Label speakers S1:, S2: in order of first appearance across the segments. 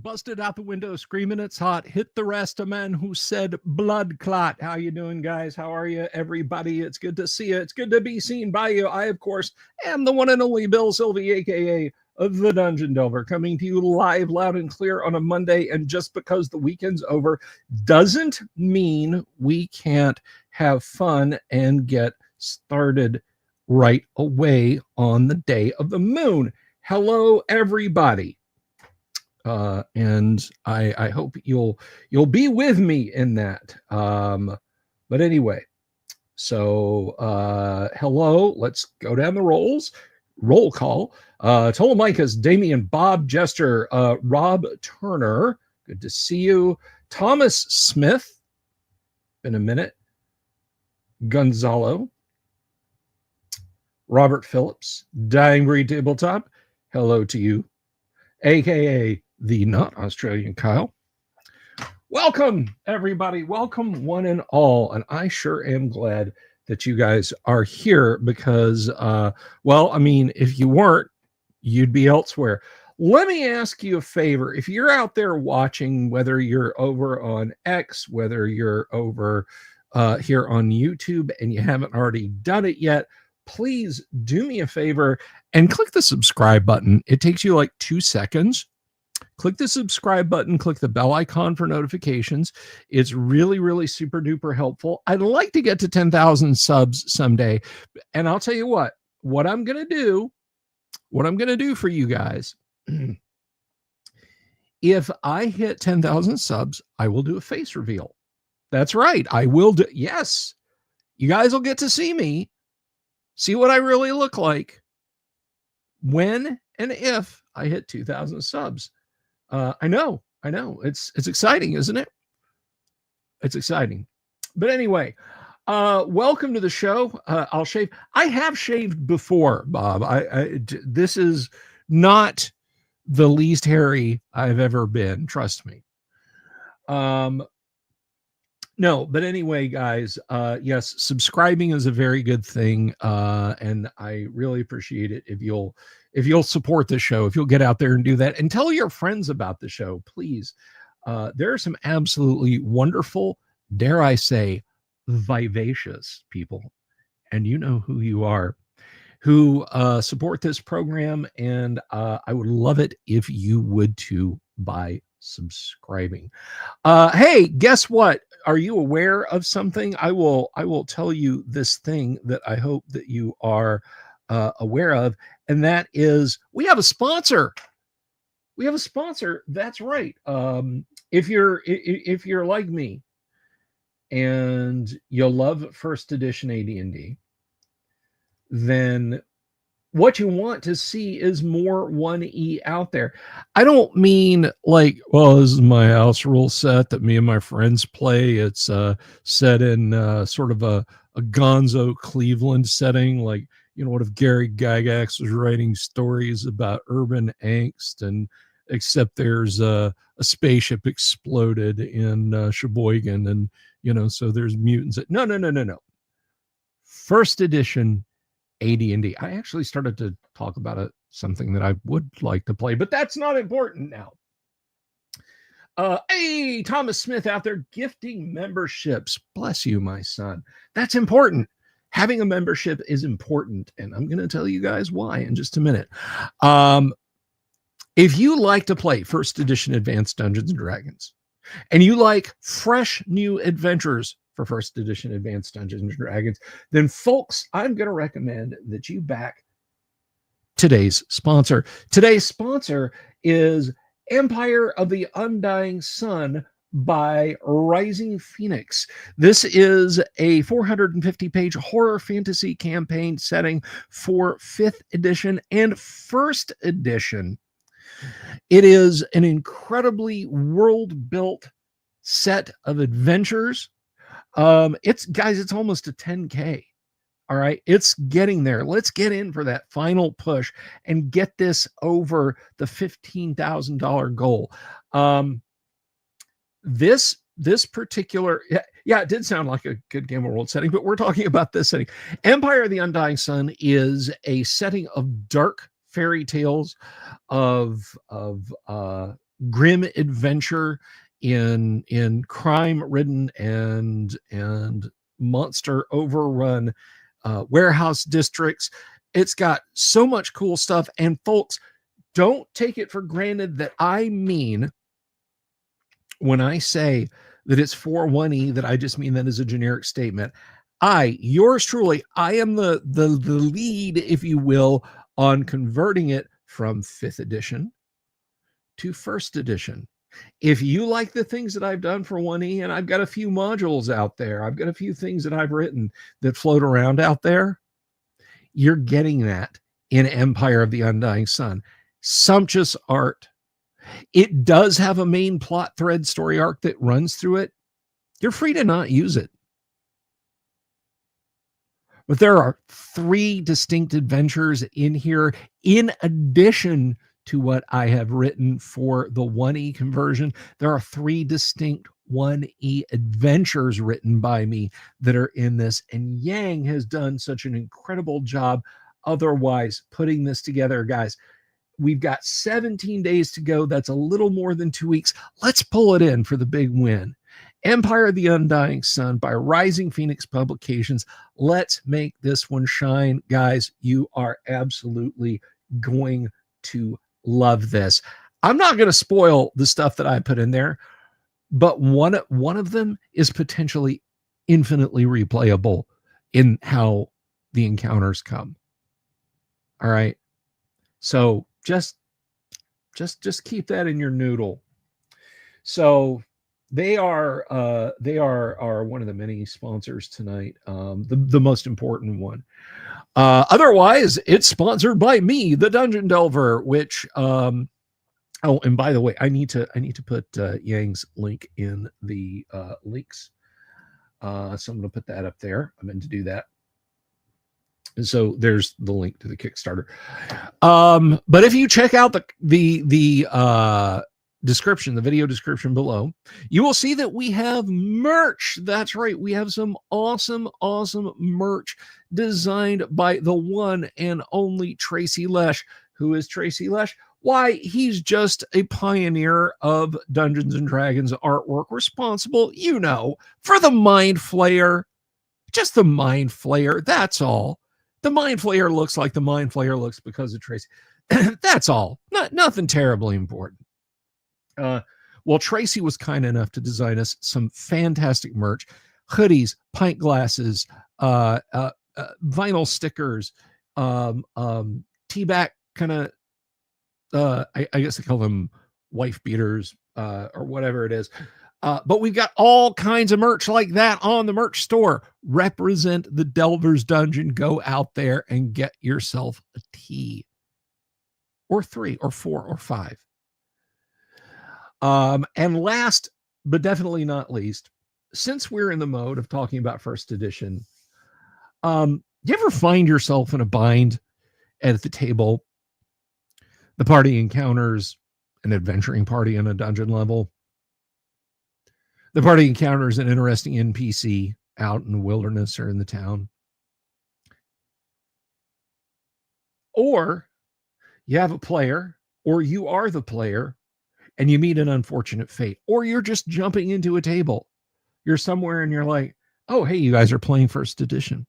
S1: busted out the window screaming it's hot, hit the rest of men who said blood clot. How you doing, guys? How are you, everybody? It's good to see you. It's good to be seen by you. I, of course, am the one and only Bill Sylvie, aka the Dungeon Delver, coming to you live, loud and clear on a Monday. And just because the weekend's over doesn't mean we can't have fun and get started right away on the day of the moon. Hello, everybody. And I hope you'll be with me in that. But anyway, so hello, let's go down the roll call. Tolomicus, Damian, Bob Jester, Rob Turner, good to see you. Thomas Smith, been a minute. Gonzalo, Robert Phillips, Dying Breed Tabletop, hello to you, aka the not Australian Kyle. Welcome, everybody. Welcome, one and all. And I sure am glad that you guys are here because, well, I mean, if you weren't, you'd be elsewhere. Let me ask you a favor. If you're out there watching, whether you're over on X, whether you're over here on YouTube and you haven't already done it yet, please do me a favor and click the subscribe button. It takes you like 2 seconds. Click the subscribe button, click the bell icon for notifications. It's really, really super duper helpful. I'd like to get to 10,000 subs someday. And I'll tell you what I'm going to do for you guys, if I hit 10,000 subs, I will do a face reveal. That's right. I will do. Yes. You guys will get to see me, see what I really look like when and if I hit 2,000 subs. I know. It's exciting, isn't it? It's exciting. But anyway, welcome to the show. I'll shave. I have shaved before, Bob. This is not the least hairy I've ever been. Trust me. No, but anyway, guys, yes, subscribing is a very good thing. And I really appreciate it if you'll support the show, if you'll get out there and do that and tell your friends about the show, please. There are some absolutely wonderful, dare I say, vivacious people, and you know who you are, who support this program. And I would love it if you would too by subscribing. Hey, guess what? Are you aware of something? I will tell you this thing that I hope that you are aware of, and that is we have a sponsor. We have a sponsor. That's right. If you're like me and you love first edition AD&D, then what you want to see is more 1E out there. I don't mean like, well, this is my house rule set that me and my friends play. It's set in sort of a gonzo Cleveland setting. Like, you know, what if Gary Gygax was writing stories about urban angst, and except there's a spaceship exploded in Sheboygan, and, you know, so there's mutants. No. First edition AD&D. I actually started to talk about something that I would like to play, but that's not important now. Hey, Thomas Smith out there gifting memberships. Bless you, my son. That's important. Having a membership is important, and I'm going to tell you guys why in just a minute. If you like to play first edition Advanced Dungeons and Dragons, and you like fresh new adventures for first edition Advanced Dungeons and Dragons, then folks, I'm going to recommend that you back today's sponsor. Today's sponsor is Empire of the Undying Sun by Rising Phoenix. This is a 450-page horror fantasy campaign setting for 5th edition and 1st edition. It is an incredibly world-built set of adventures. It's almost a 10K. All right, it's getting there. Let's get in for that final push and get this over the $15,000 goal. This particular, yeah, it did sound like a good Game of World setting, but we're talking about this setting. Empire of the Undying Sun is a setting of dark fairy tales, of grim adventure in crime-ridden and monster overrun warehouse districts. It's got so much cool stuff. And folks, don't take it for granted that I mean, when I say that it's for 1E, that I just mean that as a generic statement. Yours truly, I am the lead, if you will, on converting it from 5th edition to 1st edition. If you like the things that I've done for 1E, and I've got a few modules out there, I've got a few things that I've written that float around out there, you're getting that in Empire of the Undying Sun. Sumptuous art. It does have a main plot thread story arc that runs through it. You're free to not use it. But there are 3 distinct adventures in here, in addition to what I have written for the 1E conversion. There are 3 distinct 1E adventures written by me that are in this. And Yang has done such an incredible job otherwise putting this together, guys. We've got 17 days to go. That's a little more than 2 weeks. Let's pull it in for the big win. Empire of the Undying Sun by Rising Phoenix Publications. Let's make this one shine, guys. You are absolutely going to love this. I'm not going to spoil the stuff that I put in there, but one of them is potentially infinitely replayable in how the encounters come. All right. So just keep that in your noodle. So they are one of the many sponsors tonight. The most important one. Otherwise, it's sponsored by me, the Dungeon Delver, which oh, and by the way, I need to put Yang's link in the links. So I'm going to put that up there. I meant to do that. And so there's the link to the Kickstarter. But if you check out the description, the video description below, you will see that we have merch. That's right. We have some awesome merch designed by the one and only Tracy Lesh. Who is Tracy Lesh? Why, he's just a pioneer of Dungeons and Dragons artwork, responsible, you know, for the Mind Flayer. Just the Mind Flayer. That's all. The Mind Flayer looks like the Mind Flayer looks because of Tracy. That's all. Nothing terribly important. Well, Tracy was kind enough to design us some fantastic merch: hoodies, pint glasses, vinyl stickers, tea-back kind of, I guess they call them wife beaters, or whatever it is. But we've got all kinds of merch like that on the merch store. Represent the Delver's Dungeon. Go out there and get yourself a tee, or 3 or 4 or 5. And last, but definitely not least, since we're in the mode of talking about 1st edition, you ever find yourself in a bind at the table? The party encounters an adventuring party on a dungeon level. The party encounters an interesting NPC out in the wilderness or in the town. Or you have a player, or you are the player, and you meet an unfortunate fate. Or you're just jumping into a table. You're somewhere and you're like, oh, hey, you guys are playing 1st edition.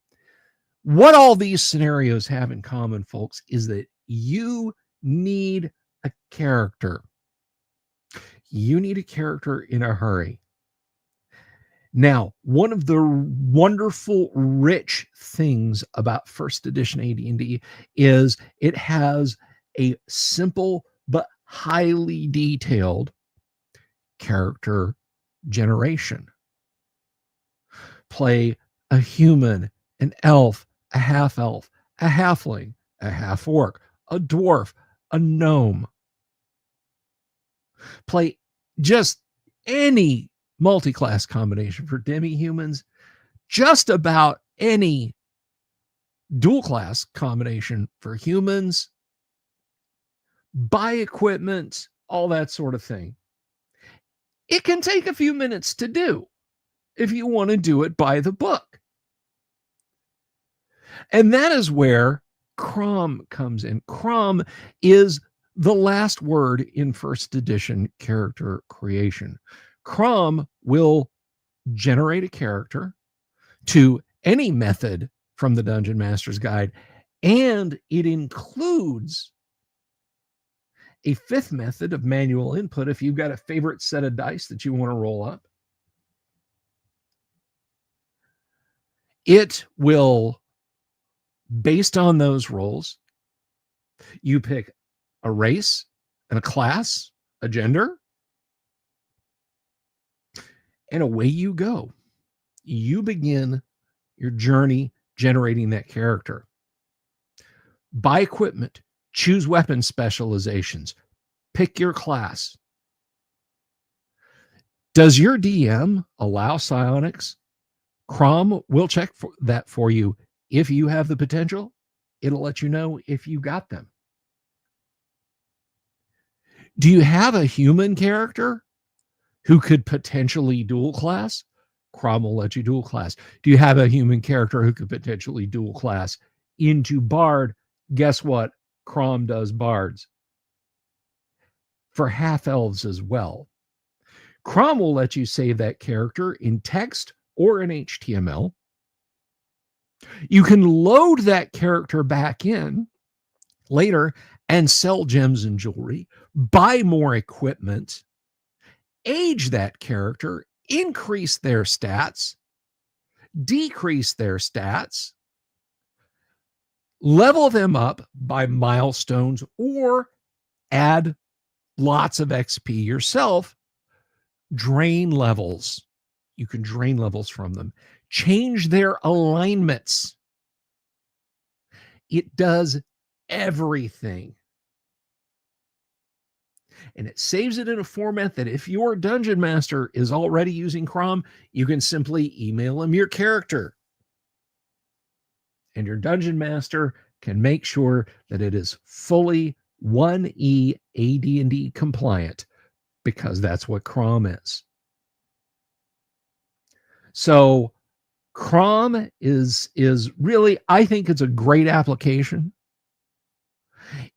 S1: What all these scenarios have in common, folks, is that you need a character. You need a character in a hurry. Now, one of the wonderful, rich things about 1st edition AD&D is it has a simple but highly detailed character generation. Play a human, an elf, a half-elf, a halfling, a half-orc, a dwarf, a gnome. Play just any multi-class combination for demi-humans, just about any dual-class combination for humans, buy equipment, all that sort of thing. It can take a few minutes to do if you want to do it by the book. And that is where Crom comes in. Crom is the last word in first edition character creation. Crom will generate a character to any method from the Dungeon Master's Guide, and it includes a fifth method of manual input if you've got a favorite set of dice that you want to roll up. It will, based on those rolls, you pick a race and a class, a gender, and away you go. You begin your journey generating that character. Buy equipment, choose weapon specializations, pick your class. Does your DM allow psionics? Crom will check that for you. If you have the potential, it'll let you know if you got them. Do you have a human character who could potentially dual class? Crom will let you dual class. Do you have a human character who could potentially dual class into Bard? Guess what? Crom does Bards. For half-elves as well. Crom will let you save that character in text or in HTML. You can load that character back in later and sell gems and jewelry, buy more equipment, age that character, increase their stats, decrease their stats, level them up by milestones, or add lots of XP yourself, drain levels. You can drain levels from them, change their alignments. It does everything. And it saves it in a format that if your dungeon master is already using Crom, you can simply email him your character. And your dungeon master can make sure that it is fully 1E AD&D compliant, because that's what Crom is. So Crom is really, I think it's a great application.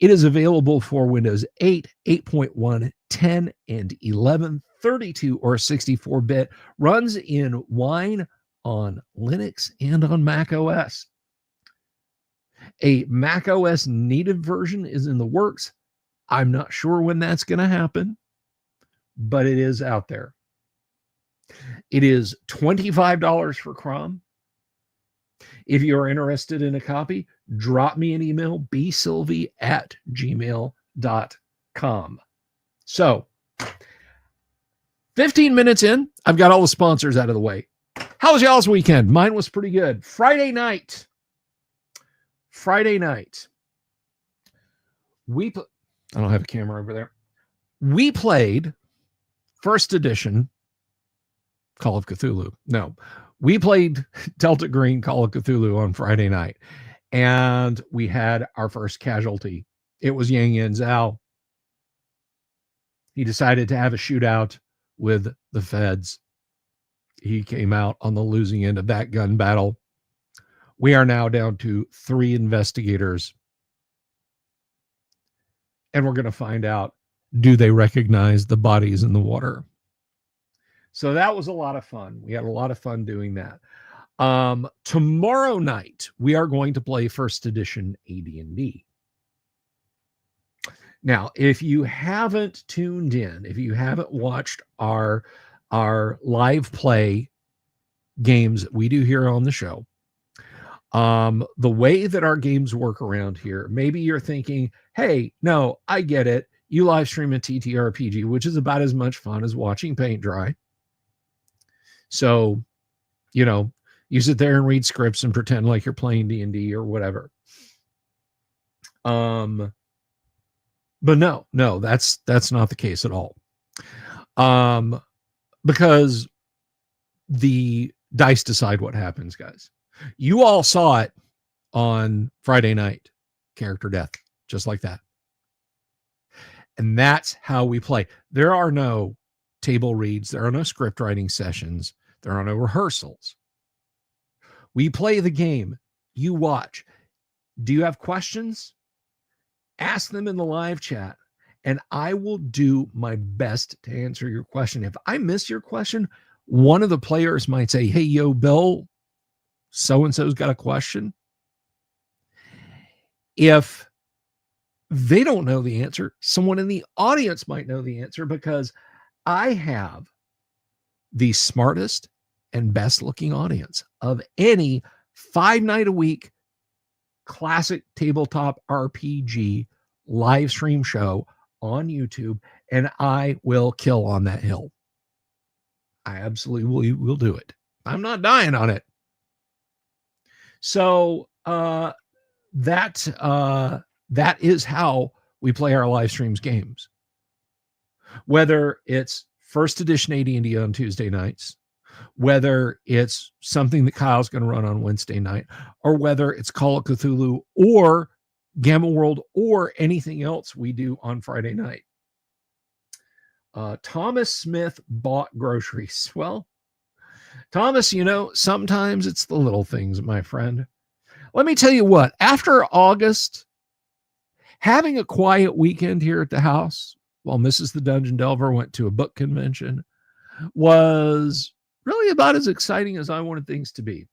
S1: It is available for Windows 8, 8.1, 10, and 11, 32 or 64-bit, runs in Wine on Linux and on Mac OS. A Mac OS native version is in the works. I'm not sure when that's going to happen, but it is out there. It is $25 for Crom. If you're interested in a copy, drop me an email, bsylvie@gmail.com. So, 15 minutes in, I've got all the sponsors out of the way. How was y'all's weekend? Mine was pretty good. Friday night. I don't have a camera over there. We played first edition Call of Cthulhu. No, we played Delta Green Call of Cthulhu on Friday night, and we had our first casualty. It was Yang Yen Zhao. He decided to have a shootout with the feds. He came out on the losing end of that gun battle. We are now down to 3 investigators, and we're going to find out, do they recognize the bodies in the water? So that was a lot of fun. We had a lot of fun doing that. Tomorrow night, we are going to play first edition AD&D. Now, if you haven't tuned in, if you haven't watched our live play games that we do here on the show, the way that our games work around here, maybe you're thinking, hey, no, I get it. You live stream a TTRPG, which is about as much fun as watching paint dry. So, you sit there and read scripts and pretend like you're playing D&D or whatever. But no, that's not the case at all. Because the dice decide what happens, guys. You all saw it on Friday night, character death, just like that. And that's how we play. There are no table reads. There are no script writing sessions. There are no rehearsals. We play the game. You watch. Do you have questions? Ask them in the live chat. and I will do my best to answer your question. If I miss your question, one of the players might say, hey, yo, Bill, so-and-so's got a question. If they don't know the answer, someone in the audience might know the answer, because I have the smartest and best looking audience of any 5-night-a-week classic tabletop RPG live stream show on YouTube, and I will kill on that hill. I absolutely will do it. I'm not dying on it. So that is how we play our live streams games. Whether it's first edition AD&D on Tuesday nights, whether it's something that Kyle's going to run on Wednesday night, or whether it's Call of Cthulhu or Gamma World or anything else we do on Friday night. Thomas Smith bought groceries. Well, Thomas, sometimes it's the little things, my friend. Let me tell you what, after August, having a quiet weekend here at the house while Mrs. the Dungeon Delver went to a book convention was really about as exciting as I wanted things to be.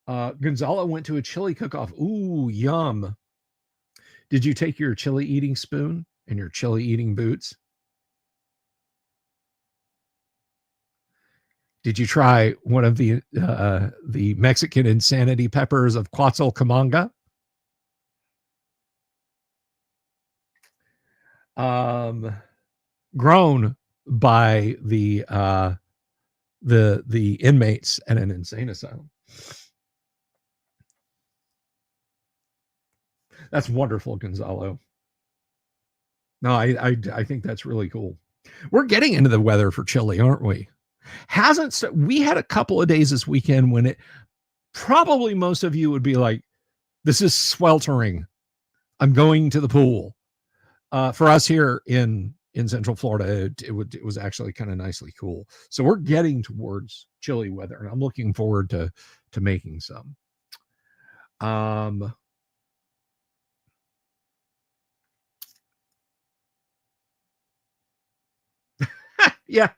S1: Gonzalo went to a chili cook-off. Ooh, yum. Did you take your chili eating spoon and your chili eating boots? Did you try one of the Mexican insanity peppers of Quetzalcomanga? Grown by the inmates at an insane asylum. That's wonderful, Gonzalo. No, I think that's really cool. We're getting into the weather for chili, aren't we? We had a couple of days this weekend when it probably most of you would be like, this is sweltering. I'm going to the pool. For us here in Central Florida, it was actually kind of nicely cool. So we're getting towards chilly weather, and I'm looking forward to making some. Yeah,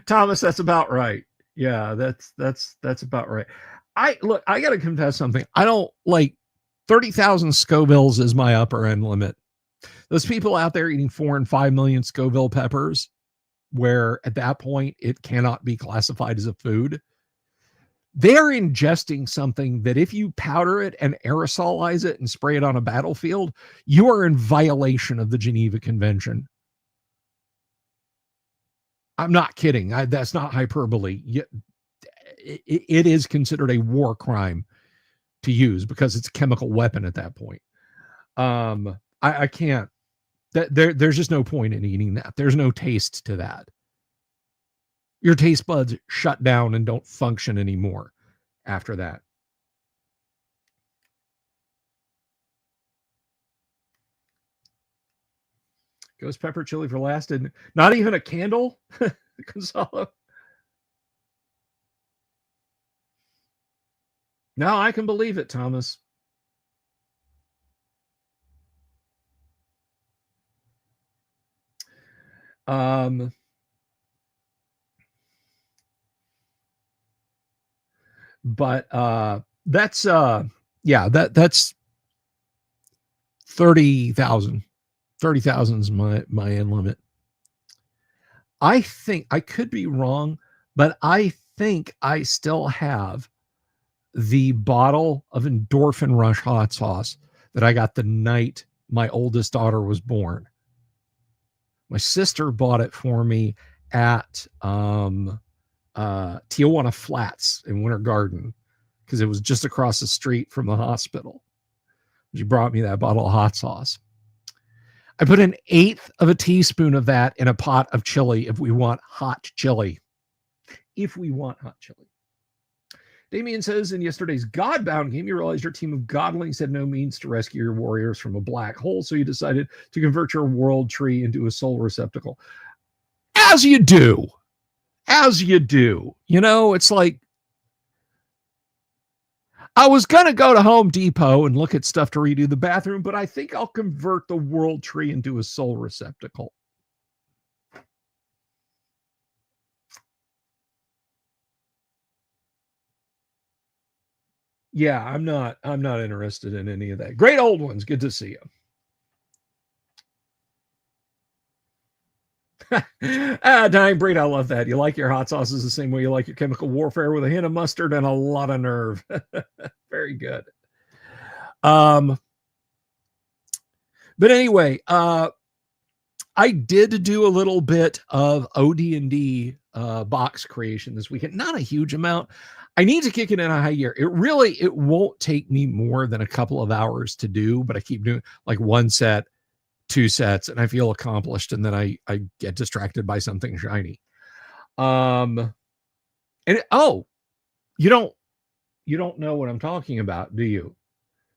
S1: Thomas, that's about right. Yeah, that's about right. I got to confess something. I don't like 30,000 Scovilles is my upper end limit. Those people out there eating 4 and 5 million Scoville peppers, where at that point it cannot be classified as a food. They're ingesting something that if you powder it and aerosolize it and spray it on a battlefield, you are in violation of the Geneva Convention. I'm not kidding. That's not hyperbole. It is considered a war crime to use because it's a chemical weapon at that point. I can't. There's just no point in eating that. There's no taste to that. Your taste buds shut down and don't function anymore after that. Ghost pepper chili for last, and not even a candle, Gonzalo. No, I can believe it, Thomas. But that's that's 30,000. 30,000 is my end limit. I think I could be wrong, but I think I still have the bottle of Endorphin Rush hot sauce that I got the night my oldest daughter was born. My sister bought it for me at Tijuana Flats in Winter Garden because it was just across the street from the hospital. She brought me that bottle of hot sauce. I put 1/8 of a teaspoon of that in a pot of chili if we want hot chili. If we want hot chili. Damien says, in yesterday's Godbound game, you realized your team of godlings had no means to rescue your warriors from a black hole, so you decided to convert your world tree into a soul receptacle. As you do. As you do. It's like, I was going to go to Home Depot and look at stuff to redo the bathroom, but I think I'll convert the world tree into a soul receptacle. Yeah, I'm not interested in any of that. Great old ones. Good to see you. Dying Breed, I love that. You like your hot sauces the same way you like your chemical warfare, with a hint of mustard and a lot of nerve. Very good. But anyway, I did do a little bit of OD&D box creation this weekend. Not a huge amount. I need to kick it in a high gear. It won't take me more than a couple of hours to do, but I keep doing like one set, two sets, and I feel accomplished, and then I get distracted by something shiny. You don't know what I'm talking about, do you?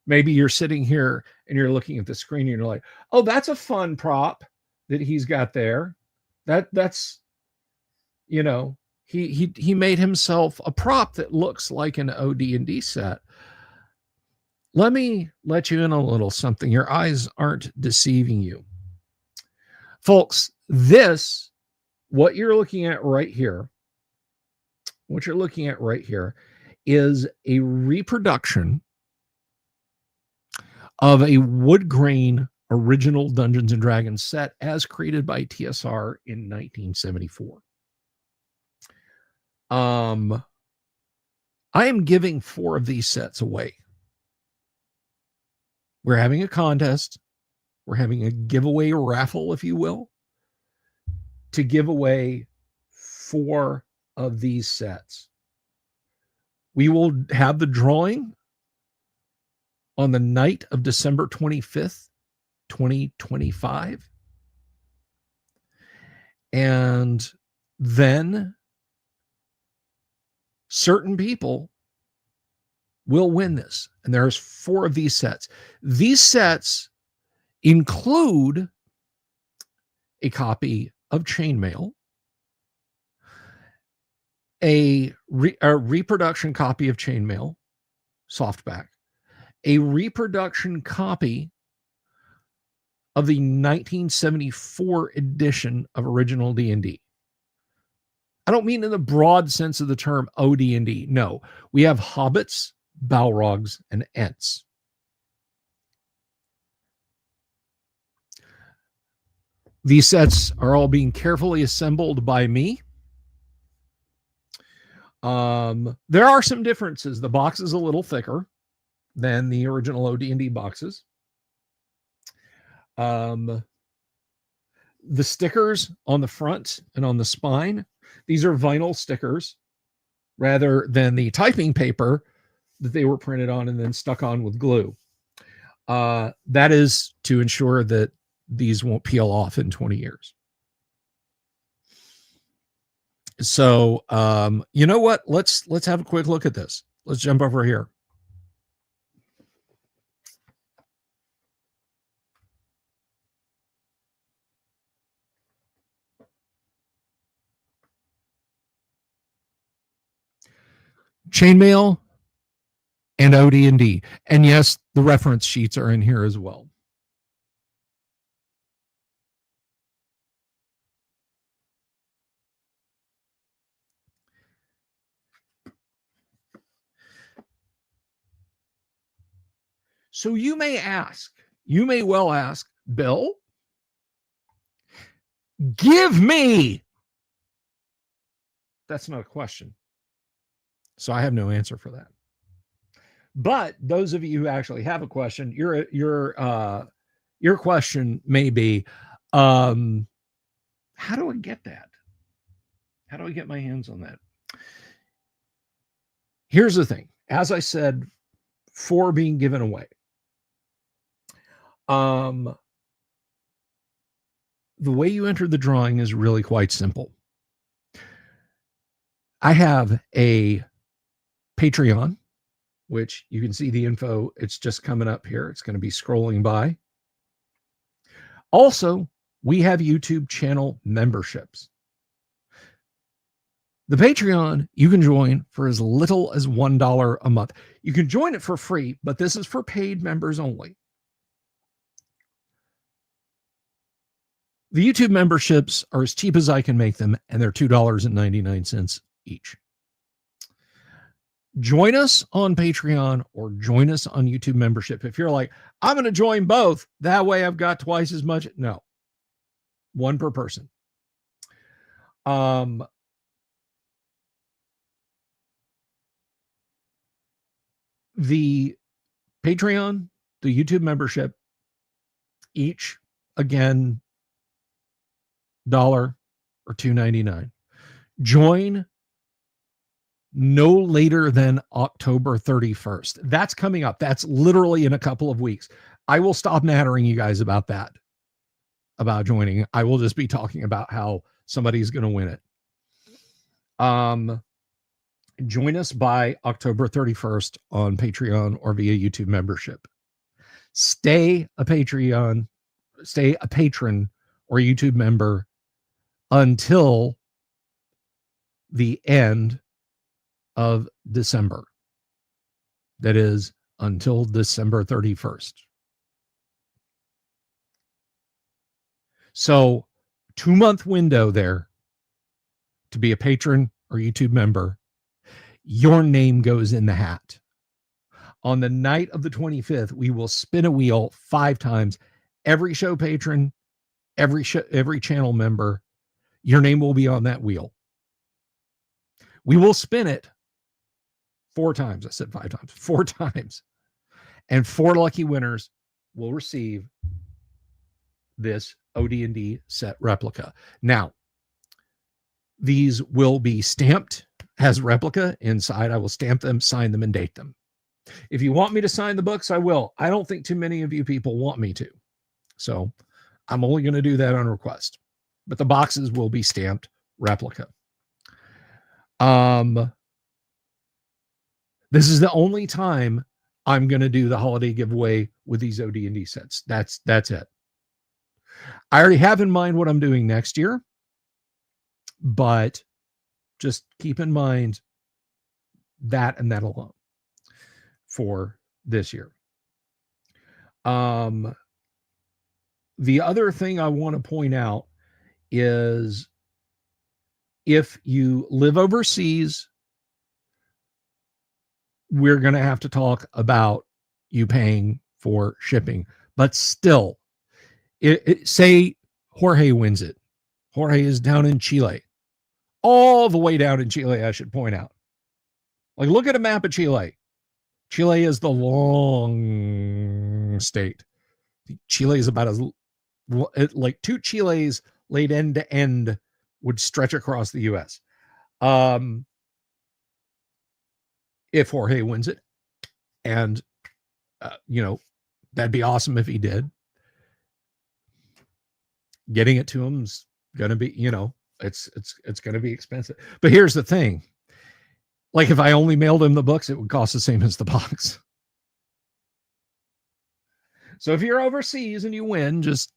S1: Maybe you're sitting here and you're looking at the screen and you're like, oh, that's a fun prop that he's got there. That's he made himself a prop that looks like an OD&D set. Let me let you in a little something. Your eyes aren't deceiving you. Folks, what you're looking at right here is a reproduction of a wood grain original Dungeons and Dragons set as created by TSR in 1974. I am giving 4 of these sets away. We're having a contest. We're having a giveaway raffle, if you will, to give away 4 of these sets. We will have the drawing on the night of December 25th, 2025. And then certain people will win this. And there's 4 of these sets. These sets include a copy of Chainmail, a reproduction copy of Chainmail, softback, a reproduction copy of the 1974 edition of original D&D. I don't mean in the broad sense of the term OD&D. No, we have hobbits, balrogs, and ents. These sets are all being carefully assembled by me. There are some differences. The box is a little thicker than the original OD&D boxes. The stickers on the front and on the spine, these are vinyl stickers rather than the typing paper that they were printed on and then stuck on with glue. That is to ensure that these won't peel off in 20 years. So, you know what? Let's have a quick look at this. Let's jump over here. Chainmail and OD&D. And yes, the reference sheets are in here as well. So you may well ask, Bill, give me. That's not a question. So I have no answer for that. But those of you who actually have a question, your question may be, how do I get that? How do I get my hands on that? Here's the thing. As I said, 4 being given away. The way you enter the drawing is really quite simple. I have a Patreon, which you can see the info. It's just coming up here. It's going to be scrolling by. Also, we have YouTube channel memberships. The Patreon, you can join for as little as $1 a month. You can join it for free, but this is for paid members only. The YouTube memberships are as cheap as I can make them, and they're $2.99 each. Join us on Patreon or join us on YouTube membership. If you're like, I'm going to join both, that way I've got twice as much. No, one per person. The Patreon, the YouTube membership, each, again, $1 or $2.99. Join no later than October 31st. That's coming up. That's literally in a couple of weeks. I will stop nattering you guys about that, about joining. I will just be talking about how somebody's going to win it. Join us by October 31st on Patreon or via YouTube membership. Stay a patron or YouTube member until the end of December. That is until December 31st. So 2-month window there to be a patron or YouTube member. Your name goes in the hat. On the night of the 25th, we will spin a wheel 5 times. Every show patron, every channel member, your name will be on that wheel. We will spin it 4 times. I said 5 times, 4 times. And 4 lucky winners will receive this OD&D set replica. Now, these will be stamped as replica inside. I will stamp them, sign them, and date them. If you want me to sign the books, I will. I don't think too many of you people want me to. So I'm only going to do that on request. But the boxes will be stamped replica. This is the only time I'm going to do the holiday giveaway with these OD&D sets. That's it. I already have in mind what I'm doing next year, but just keep in mind that and that alone for this year. The other thing I want to point out is if you live overseas, we're going to have to talk about you paying for shipping. But still, say Jorge wins it. Jorge is down in Chile. All the way down in Chile, I should point out. Like, look at a map of Chile. Chile is the long state. Chile is about as, like 2 Chiles laid end to end would stretch across the U.S. If Jorge wins it, and that'd be awesome if he did. Getting it to him's gonna be, it's gonna be expensive. But here's the thing: like, if I only mailed him the books, it would cost the same as the box. So if you're overseas and you win, just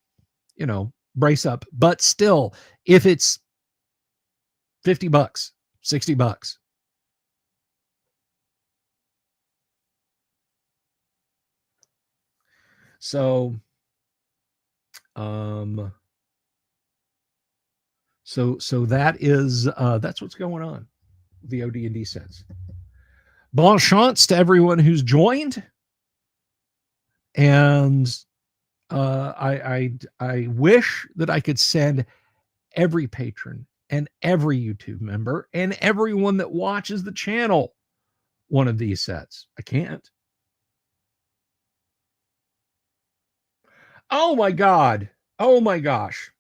S1: brace up. But still, if it's $50, $60. So, so that is, that's what's going on with the OD&D sets. Bon chance to everyone who's joined. And, I wish that I could send every patron and every YouTube member and everyone that watches the channel one of these sets. I can't. Oh my God. Oh my gosh.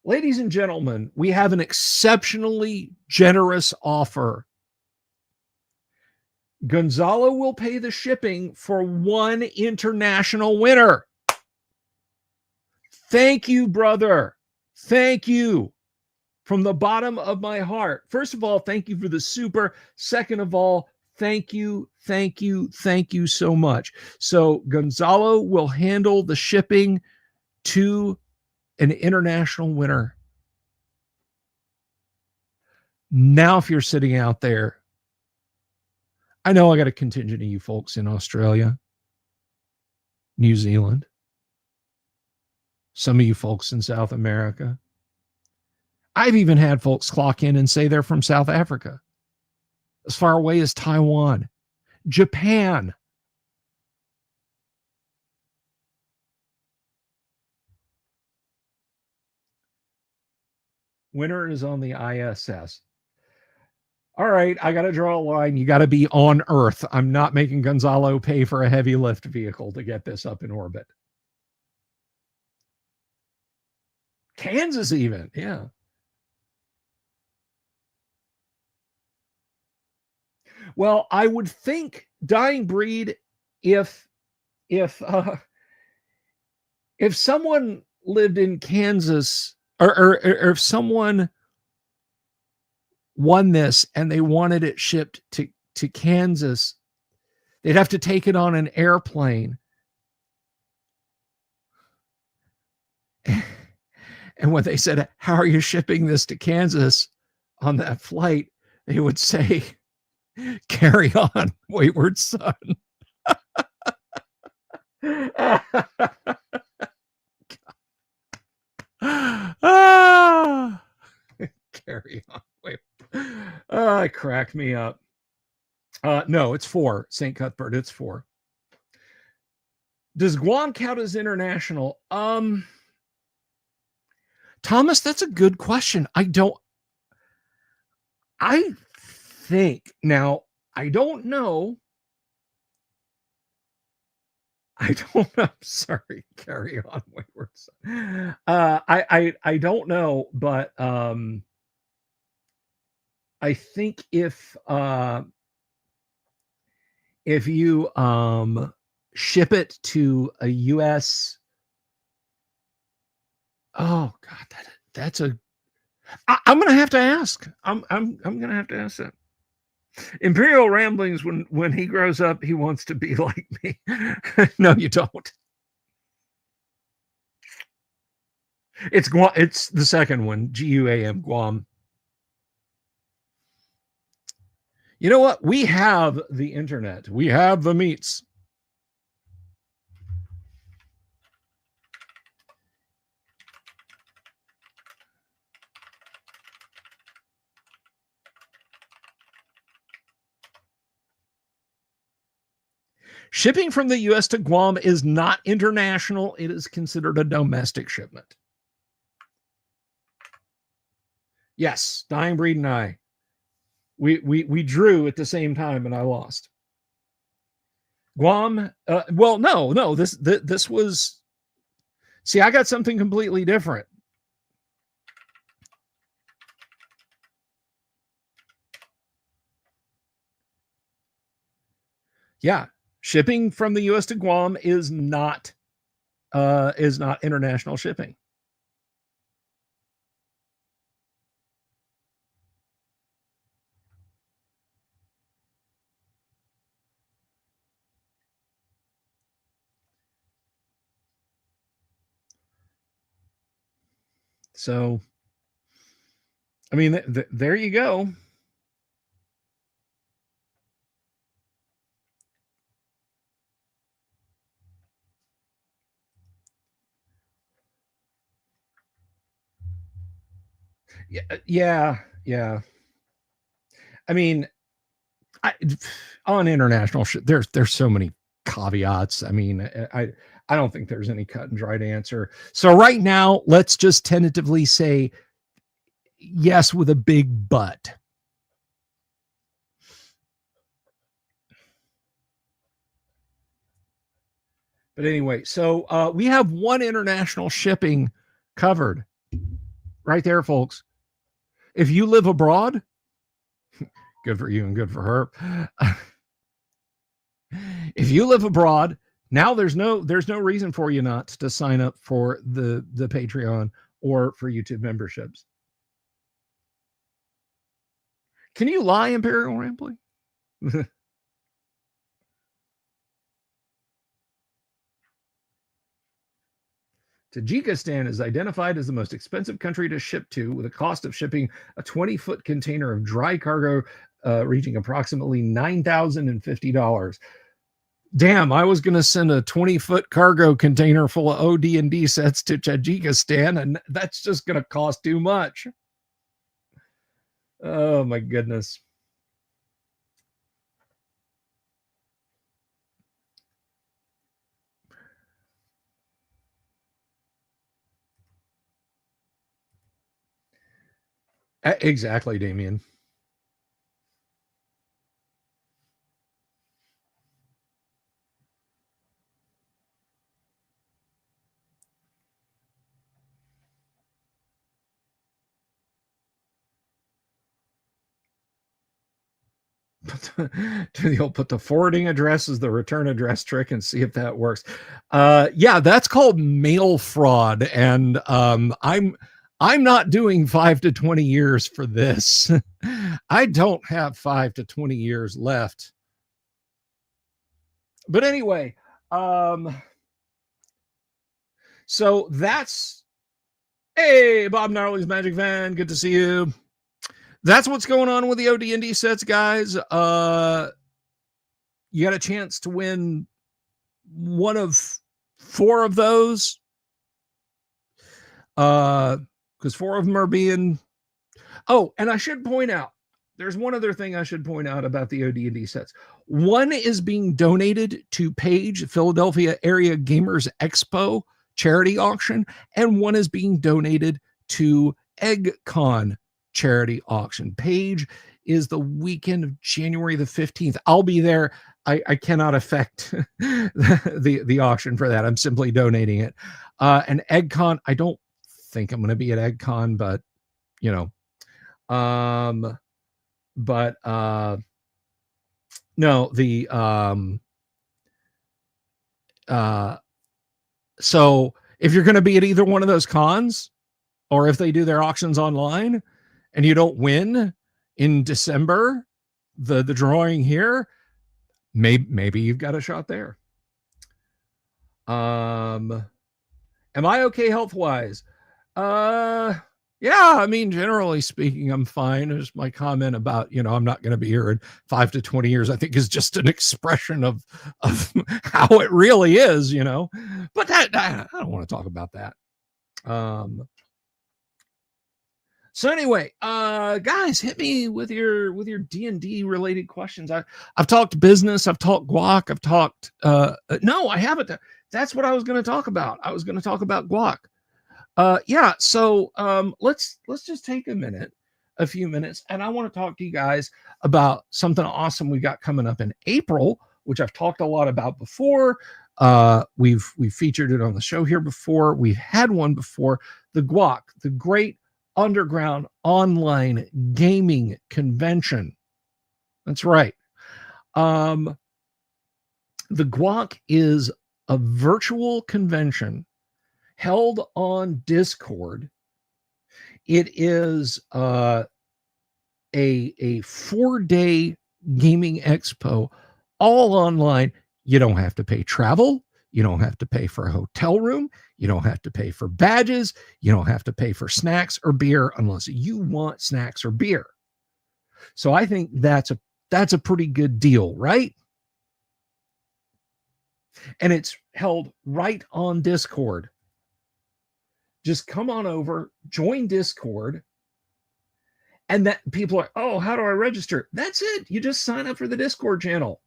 S1: Ladies and gentlemen, we have an exceptionally generous offer. Gonzalo will pay the shipping for 1 international winner. Thank you, brother. Thank you from the bottom of my heart. First of all, thank you for the super. Second of all, thank you so much. So Gonzalo will handle the shipping to an international winner. Now, if you're sitting out there, I know I got a contingent of you folks in Australia, New Zealand, some of you folks in South America. I've even had folks clock in and say they're from South Africa, as far away as Taiwan, Japan. Winter is on the ISS. All right, I got to draw a line. You got to be on Earth. I'm not making Gonzalo pay for a heavy lift vehicle to get this up in orbit. Kansas, even, yeah. Well, I would think Dying Breed, if someone lived in Kansas, or if someone won this and they wanted it shipped to Kansas, they'd have to take it on an airplane. And when they said, "How are you shipping this to Kansas?" on that flight, they would say, "Carry on, wayward son." Ah, carry on. Wait. It cracked me up. No, it's 4. St. Cuthbert, it's 4. Does Guam count as international? Thomas, that's a good question. I think now, I don't know. Sorry, carry on, wayward son. I don't know, but I think if you ship it to a US, oh God, that's a. I'm gonna have to ask. I'm gonna have to ask that. Imperial Ramblings, when he grows up, he wants to be like me. No, you don't. It's Guam. It's the second one, GUAM, Guam. You know what? We have the internet. We have the meats. Shipping from the US to Guam is not international. It is considered a domestic shipment. Yes, Dying Breed and I. We drew at the same time and I lost. Guam, well, no, this was, see, I got something completely different. Yeah, shipping from the US to Guam is not international shipping. So, I mean, there you go. Yeah. I mean, on international there's so many caveats. I mean, I don't think there's any cut and dried answer. So right now, let's just tentatively say yes with a big but. But anyway, so we have one international shipping covered right there, folks. If you live abroad, good for you and good for her. If you live abroad, now there's no reason for you not to sign up for the Patreon or for YouTube memberships. Can you lie, Imperial Rambling? Tajikistan is identified as the most expensive country to ship to, with a cost of shipping a 20-foot container of dry cargo reaching approximately $9,050. Damn, I was going to send a 20-foot cargo container full of OD&D sets to Tajikistan, and that's just going to cost too much. Oh, my goodness. Exactly, Damien. You'll put the forwarding address as the return address trick and see if that works. Yeah, that's called mail fraud, and I'm not doing 5 to 20 years for this. I don't have 5 to 20 years left. But anyway, so that's, hey, Bob Gnarly's Magic Fan, good to see you. That's what's going on with the OD&D sets, guys. You got a chance to win one of 4 of those. Because 4 of them are being... Oh, and I should point out, there's one other thing I should point out about the OD&D sets. One is being donated to Page, Philadelphia Area Gamers Expo charity auction, and one is being donated to EggCon charity auction. Page is the weekend of January the 15th. I'll be there. I cannot affect the auction for that. I'm simply donating it. And EggCon, I don't think I'm going to be at EggCon, but you know, no, so if you're going to be at either one of those cons, or if they do their auctions online and you don't win in December, the drawing here, maybe you've got a shot there. Am I okay health-wise? Yeah, I mean, generally speaking, I'm fine. There's my comment about, you know, I'm not going to be here in 5 to 20 years, I think is just an expression of how it really is, you know, but that, I don't want to talk about that. So anyway, guys, hit me with your D&D related questions. I've talked business, I've talked GUOC, I've talked, no, I haven't. That's what I was going to talk about. I was going to talk about GUOC. Yeah, so let's just take a few minutes, and I want to talk to you guys about something awesome we got coming up in April, which I've talked a lot about before. We've featured it on the show here before. We've had one before. The GUOC, the Great Underground Online Gaming Convention. That's right. The GUOC is a virtual convention held on Discord. It is a 4-day gaming expo, all online. You don't have to pay travel. You don't have to pay for a hotel room. You don't have to pay for badges. You don't have to pay for snacks or beer unless you want snacks or beer. So I think that's a pretty good deal, right? And it's held right on Discord. Just come on over, join Discord, and that people are, oh, how do I register? That's it. You just sign up for the Discord channel.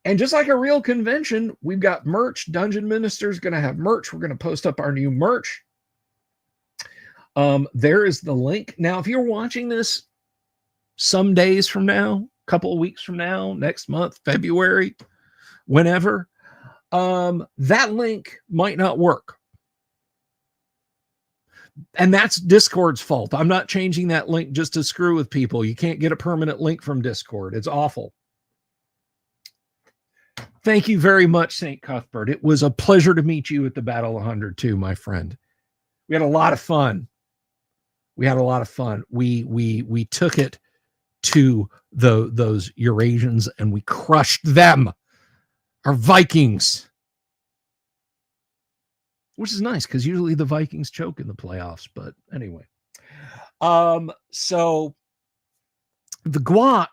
S1: And just like a real convention, we've got merch. Dungeon Minister's going to have merch. We're going to post up our new merch. There is the link. Now, if you're watching this some days from now, a couple of weeks from now, next month, February, whenever, that link might not work. And that's Discord's fault. I'm not changing that link just to screw with people. You can't get a permanent link from Discord. It's awful. Thank you very much, St. Cuthbert. It was a pleasure to meet you at the Battle 102, my friend. We had a lot of fun. We took it to those Eurasians and we crushed them. Our Vikings. which is nice because usually the Vikings choke in the playoffs. But anyway, so the GUOC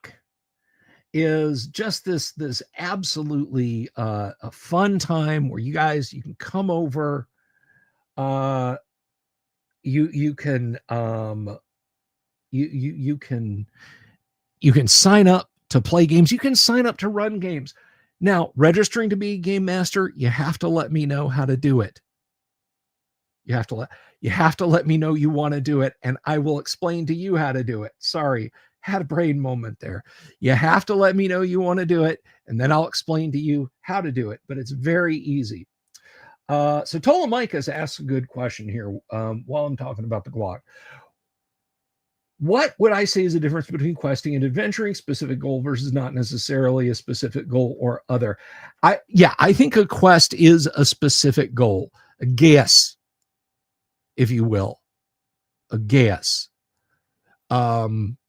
S1: is just this absolutely a fun time where you can come over. You can sign up to play games. You can sign up to run games. Now, registering to be a game master, you have to let me know how to do it. You have to let me know you want to do it, and I will explain to you how to do it. Sorry, had a brain moment there. You have to let me know you want to do it, and then I'll explain to you how to do it. But it's very easy. So Ptolemycus asks a good question here while I'm talking about the GUOC. What would I say is the difference between questing and adventuring? Specific goal versus not necessarily a specific goal or other. I think a quest is a specific goal, a guess, if you will, a guess.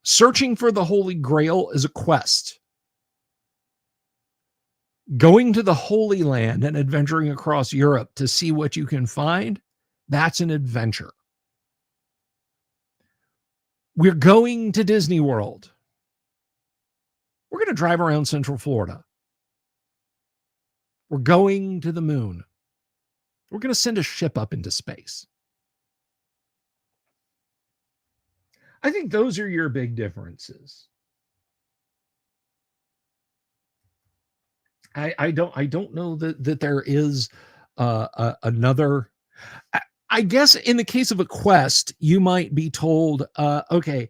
S1: Searching for the Holy Grail is a quest. Going to the Holy Land and adventuring across Europe to see what you can find, that's an adventure. We're going to Disney World. We're going to drive around Central Florida. We're going to the moon. We're going to send a ship up into space. I think those are your big differences. I don't know that there is another. I guess in the case of a quest, you might be told, okay,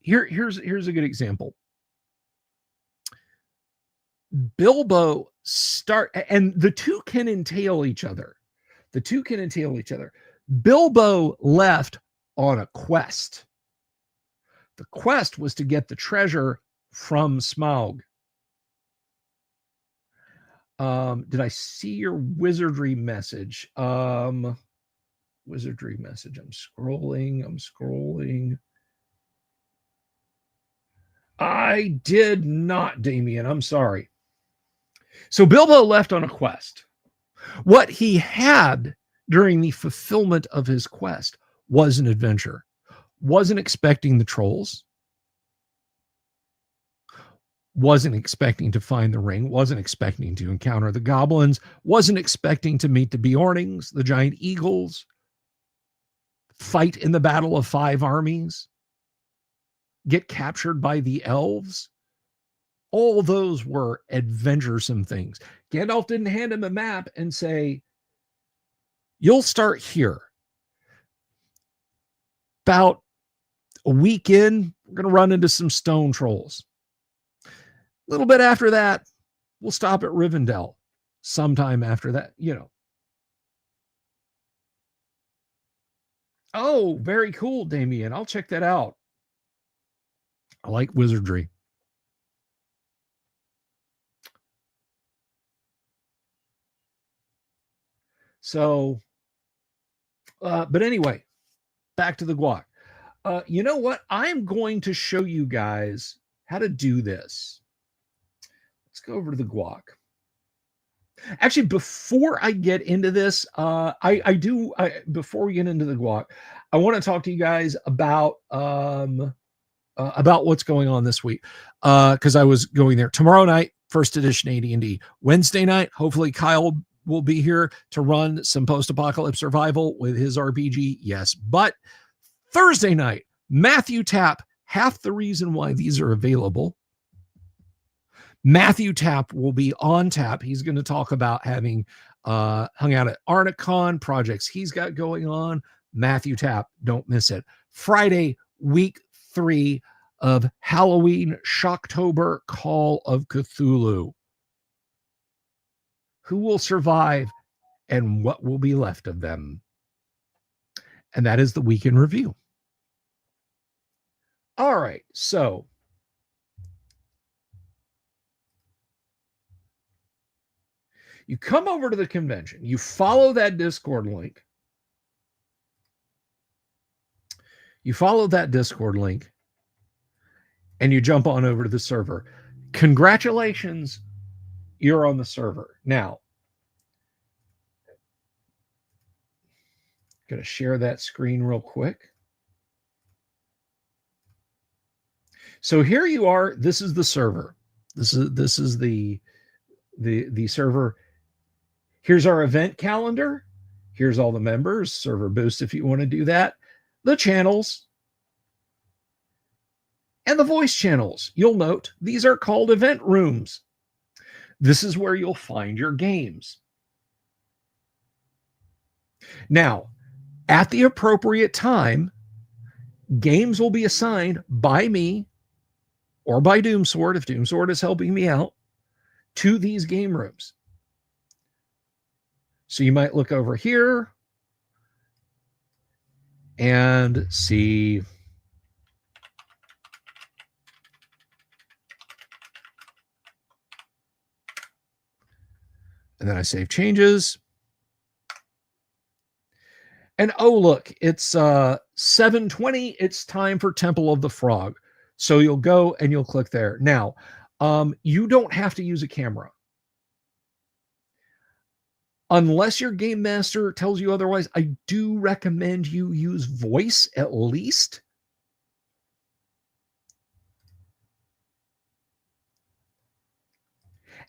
S1: here's a good example. Bilbo and the two can entail each other. Bilbo left on a quest. The quest was to get the treasure from Smaug. Did I see your wizardry message? Wizardry message. I'm scrolling. I did not, Damien. I'm sorry. So Bilbo left on a quest. What he had during the fulfillment of his quest was an adventure. Wasn't expecting the trolls. Wasn't expecting to find the ring, wasn't expecting to encounter the goblins, wasn't expecting to meet the Bjornings, the giant eagles, fight in the Battle of Five Armies, get captured by the elves. All those were adventuresome things. Gandalf didn't hand him a map and say, you'll start here. About a week in, we're going to run into some stone trolls. A little bit after that, we'll stop at Rivendell. Sometime after that, Oh, very cool, Damien. I'll check that out. I like wizardry. So, but anyway, back to the GUOC. You know what? I'm going to show you guys how to do this. Let's go over to the GUOC. Actually, before I get into this, before we get into the GUOC, I want to talk to you guys about what's going on this week. Because I was going there tomorrow night, first edition AD&D. Wednesday night, hopefully Kyle will be here to run some post-apocalypse survival with his RPG. Yes, but Thursday night, Matthew Tapp, half the reason why these are available. Matthew Tapp will be on tap. He's going to talk about having hung out at Arnicon, projects he's got going on. Matthew Tapp, don't miss it. Friday, week 3 of Halloween Shocktober Call of Cthulhu. Who will survive and what will be left of them? And that is the week in review. All right, so you come over to the convention, you follow that Discord link. And you jump on over to the server. Congratulations, you're on the server. Now, Going to share that screen real quick. So here you are. This is the server. This is the server. Here's our event calendar. Here's all the members, server boost if you want to do that, the channels, and the voice channels. You'll note these are called event rooms. This is where you'll find your games. Now, at the appropriate time, games will be assigned by me or by Doomsword, if Doomsword is helping me out, to these game rooms. So you might look over here and see and then I save changes. And oh, look, it's 7:20. It's time for Temple of the Frog. So you'll go and you'll click there. Now, you don't have to use a camera. Unless your game master tells you otherwise, I do recommend you use voice at least.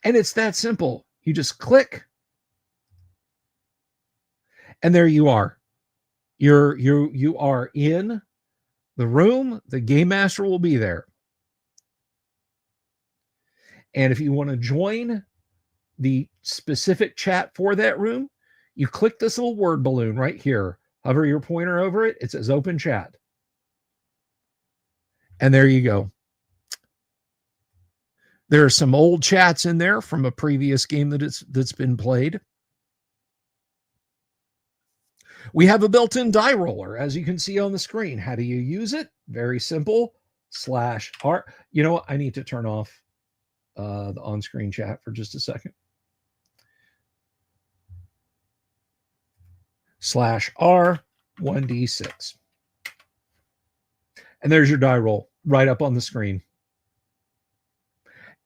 S1: And it's that simple. You just click, and there you are. You are in the room. The game master will be there. And if you want to join the specific chat for that room, you click this little word balloon right here. Hover your pointer over it. It says open chat. And there you go. There are some old chats in there from a previous game that's been played. We have a built-in die roller, as you can see on the screen. How do you use it? Very simple. /R. You know what? I need to turn off the on-screen chat for just a second. /R 1d6. And there's your die roll right up on the screen.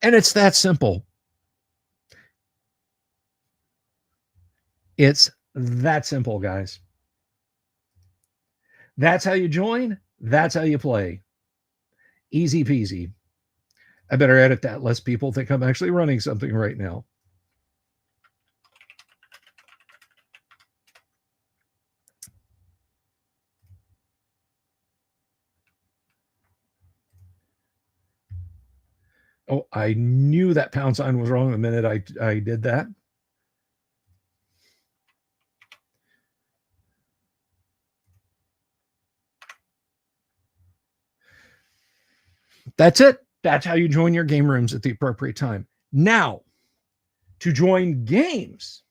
S1: And it's that simple. It's that simple, guys. That's how you join. That's how you play. Easy peasy. I better edit that lest people think I'm actually running something right now. Oh, I knew that pound sign was wrong the minute I did that. That's it. That's how you join your game rooms at the appropriate time. Now, to join games,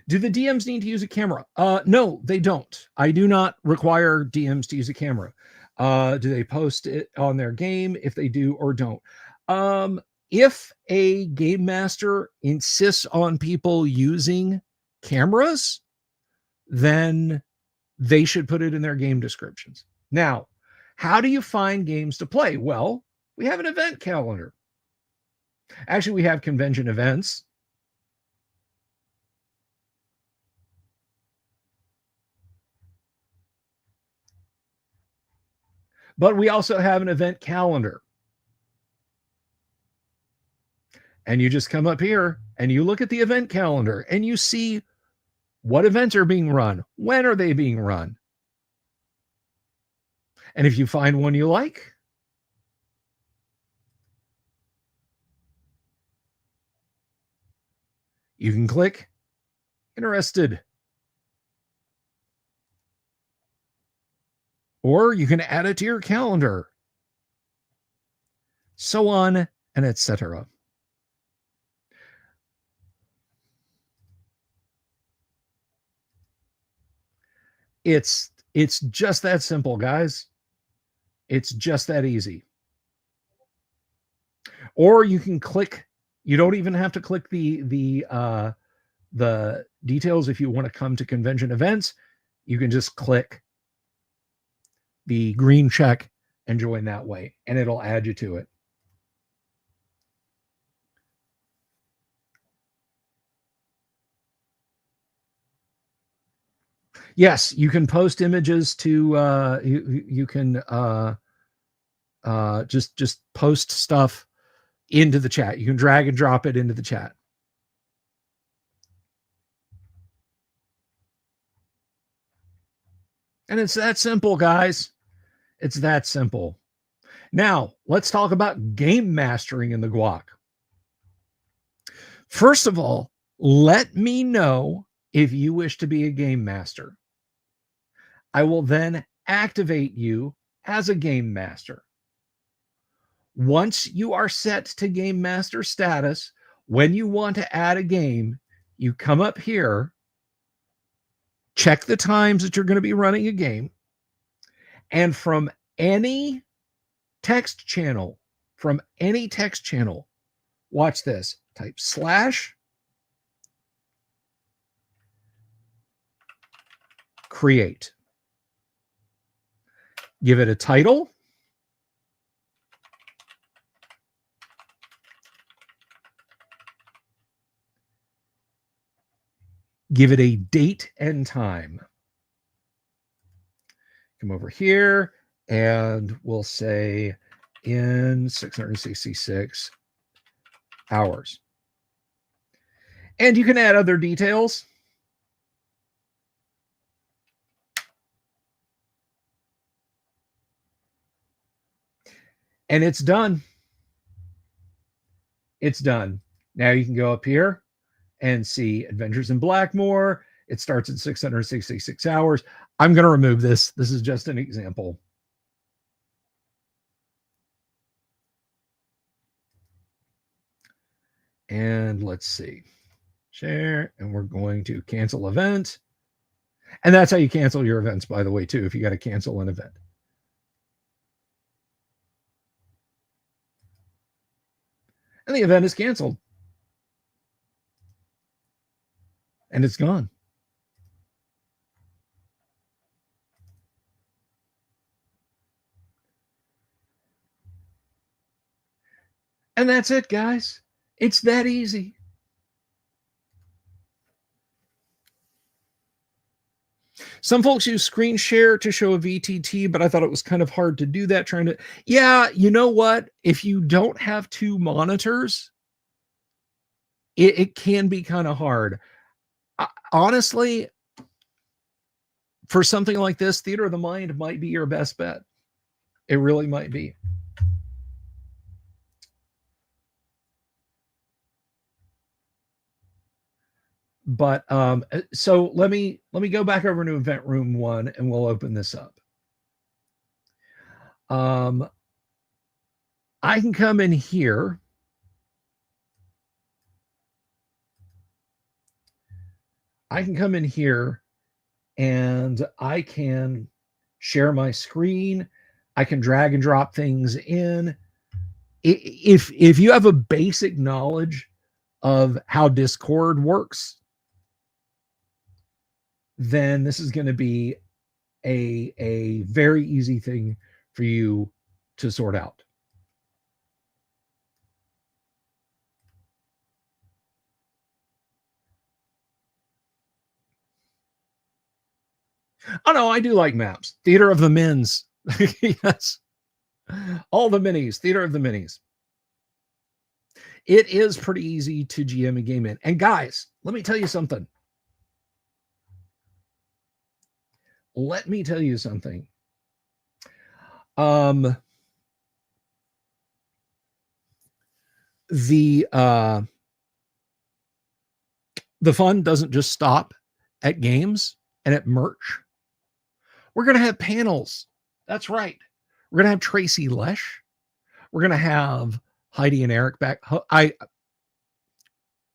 S1: do the DMs need to use a camera? No, they don't. I do not require DMs to use a camera. Do they post it on their game if they do or don't? If a game master insists on people using cameras, then they should put it in their game descriptions. Now, how do you find games to play? Well, we have an event calendar. Actually, we have convention events. But we also have an event calendar. And you just come up here and you look at the event calendar and you see what events are being run. When are they being run? And if you find one you like, you can click interested. Or you can add it to your calendar. So on and etc. It's just that simple, guys. It's just that easy. Or you can click. You don't even have to click the details if you want to come to convention events. You can just click the green check and join that way, and it'll add you to it. Yes, you can post images to you can just post stuff into the chat. You can drag and drop it into the chat. And it's that simple, guys. It's that simple. Now, let's talk about game mastering in the GUOC. First of all, let me know if you wish to be a game master. I will then activate you as a game master. Once you are set to game master status, when you want to add a game, you come up here, check the times that you're going to be running a game, and from any text channel, watch this, type / create. Give it a title. Give it a date and time. Come over here and we'll say in 666 hours. And you can add other details. And it's done. It's done. Now you can go up here and see Adventures in Blackmore. It starts at 666 hours. I'm going to remove this. This is just an example. And let's see. Share. And we're going to cancel event. And that's how you cancel your events, by the way, too, if you got to cancel an event. And the event is canceled. And it's gone. And that's it, guys. It's that easy. Some folks use screen share to show a VTT, but I thought it was kind of hard to do that. Yeah, you know what? If you don't have two monitors, it can be kind of hard. Honestly, for something like this, Theater of the Mind might be your best bet. It really might be. But so let me go back over to Event Room 1 and we'll open this up. I can come in here. And I can share my screen. I can drag and drop things in. If you have a basic knowledge of how Discord works, then this is going to be a very easy thing for you to sort out. Oh no, I do like maps. Theater of the Mins. Yes. All the minis. Theater of the Minis. It is pretty easy to GM a game in. And guys, let me tell you something. The fun doesn't just stop at games and at merch. We're going to have panels. That's right. We're going to have Tracy Lesh. We're going to have Heidi and Eric back. I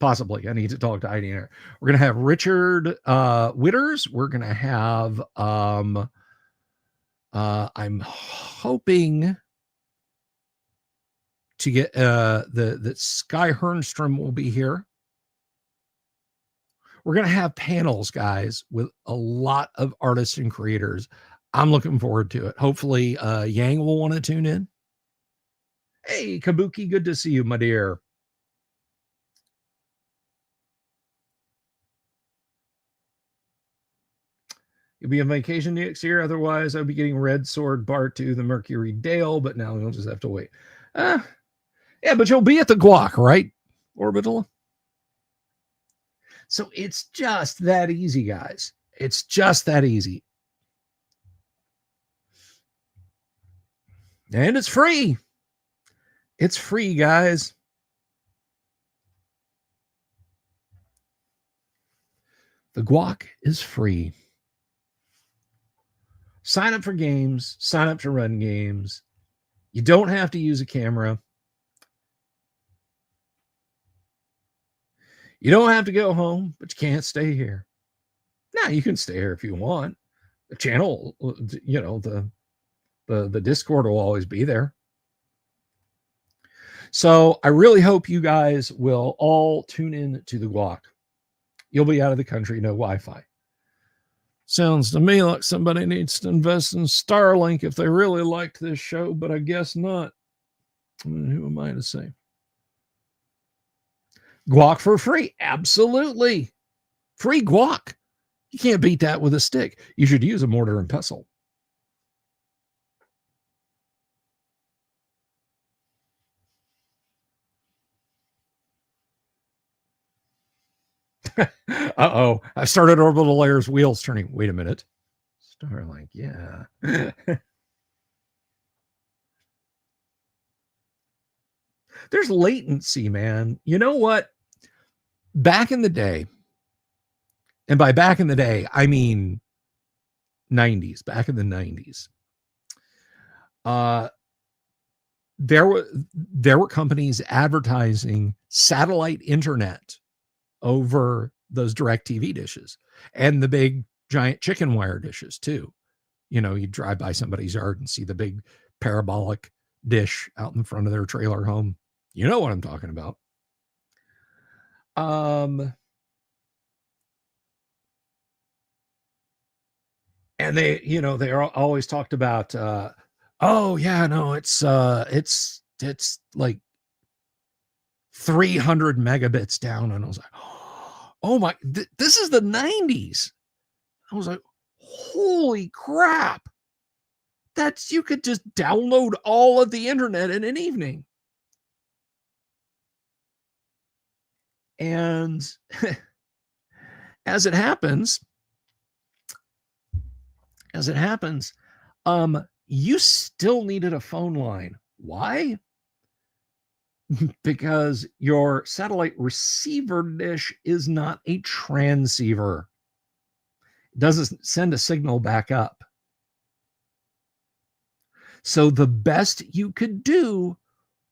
S1: need to talk to Heidi and Eric. We're going to have Richard Witters. We're going to have I'm hoping to get that Sky Hernstrom will be here. We're going to have panels, guys, with a lot of artists and creators. I'm looking forward to it. Hopefully, Yang will want to tune in. Hey, Kabuki, good to see you, my dear. You'll be on vacation next year. Otherwise, I'll be getting Red Sword Bar 2, the Mercury Dale, but now you'll just have to wait. Yeah, but you'll be at the GUOC, right, Orbital? So it's just that easy, guys. It's just that easy. And it's free. It's free, guys. The GUOC is free. Sign up for games. Sign up to run games. You don't have to use a camera. You don't have to go home, but you can't stay here. Now, you can stay here if you want. The channel, you know, the Discord will always be there. So I really hope you guys will all tune in to the GUOC. You'll be out of the country, no Wi-Fi. Sounds to me like somebody needs to invest in Starlink if they really liked this show, but I guess not. I mean, who am I to say? GUOC for free. Absolutely. Free GUOC. You can't beat that with a stick. You should use a mortar and pestle. Uh-oh. I started orbital layers wheels turning. Wait a minute. Starlink, yeah. There's latency, man. You know what? Back in the day, and by back in the day, I mean 90s, back in the 90s, there were companies advertising satellite internet over those DirecTV dishes and the big giant chicken wire dishes too. You know, you drive by somebody's yard and see the big parabolic dish out in front of their trailer home. You know what I'm talking about. And they, you know, they are always talked about, oh yeah, no, it's like 300 megabits down. And I was like, oh my, this is the 90s. I was like, holy crap. You could just download all of the internet in an evening. And as it happens, you still needed a phone line. Why? Because your satellite receiver dish is not a transceiver. It doesn't send a signal back up. So the best you could do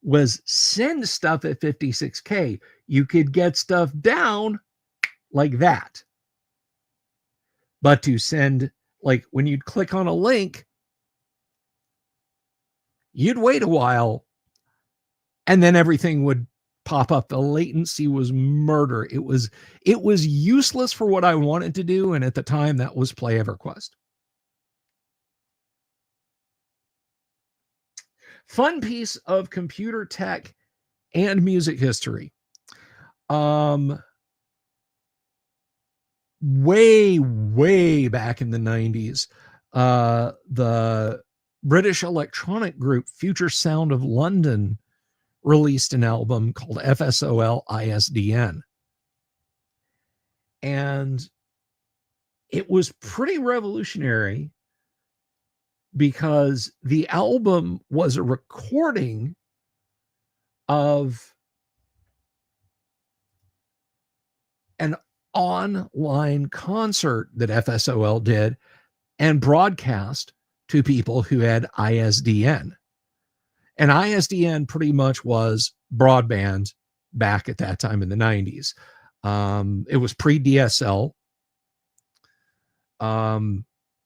S1: was send stuff at 56K. You could get stuff down like that. But to send, like when you'd click on a link, you'd wait a while and then everything would pop up. The latency was murder. It was useless for what I wanted to do. And at the time that was Play EverQuest. Fun piece of computer tech and music history. Way back in the 90s, the British electronic group Future Sound of London released an album called FSOL ISDN. And it was pretty revolutionary because the album was a recording of an online concert that FSOL did and broadcast to people who had ISDN. And ISDN pretty much was broadband back at that time in the 90s. It was pre-DSL.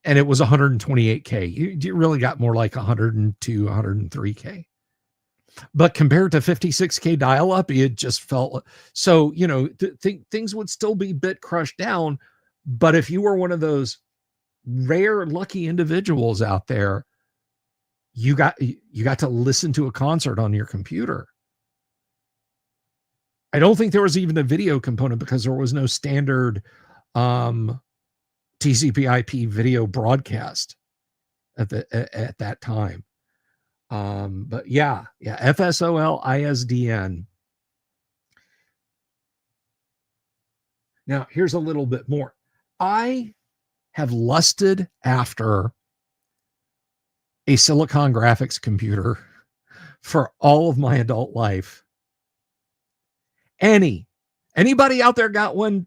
S1: And it was 128K. You really got more like 102, 103K. But compared to 56K dial-up, it just felt so, you know, things would still be bit crushed down. But if you were one of those rare lucky individuals out there, you got to listen to a concert on your computer. I don't think there was even a video component because there was no standard TCP/IP video broadcast at that time. But yeah, FSOL-ISDN. Now, here's a little bit more. I have lusted after a Silicon Graphics computer for all of my adult life. Anybody out there got one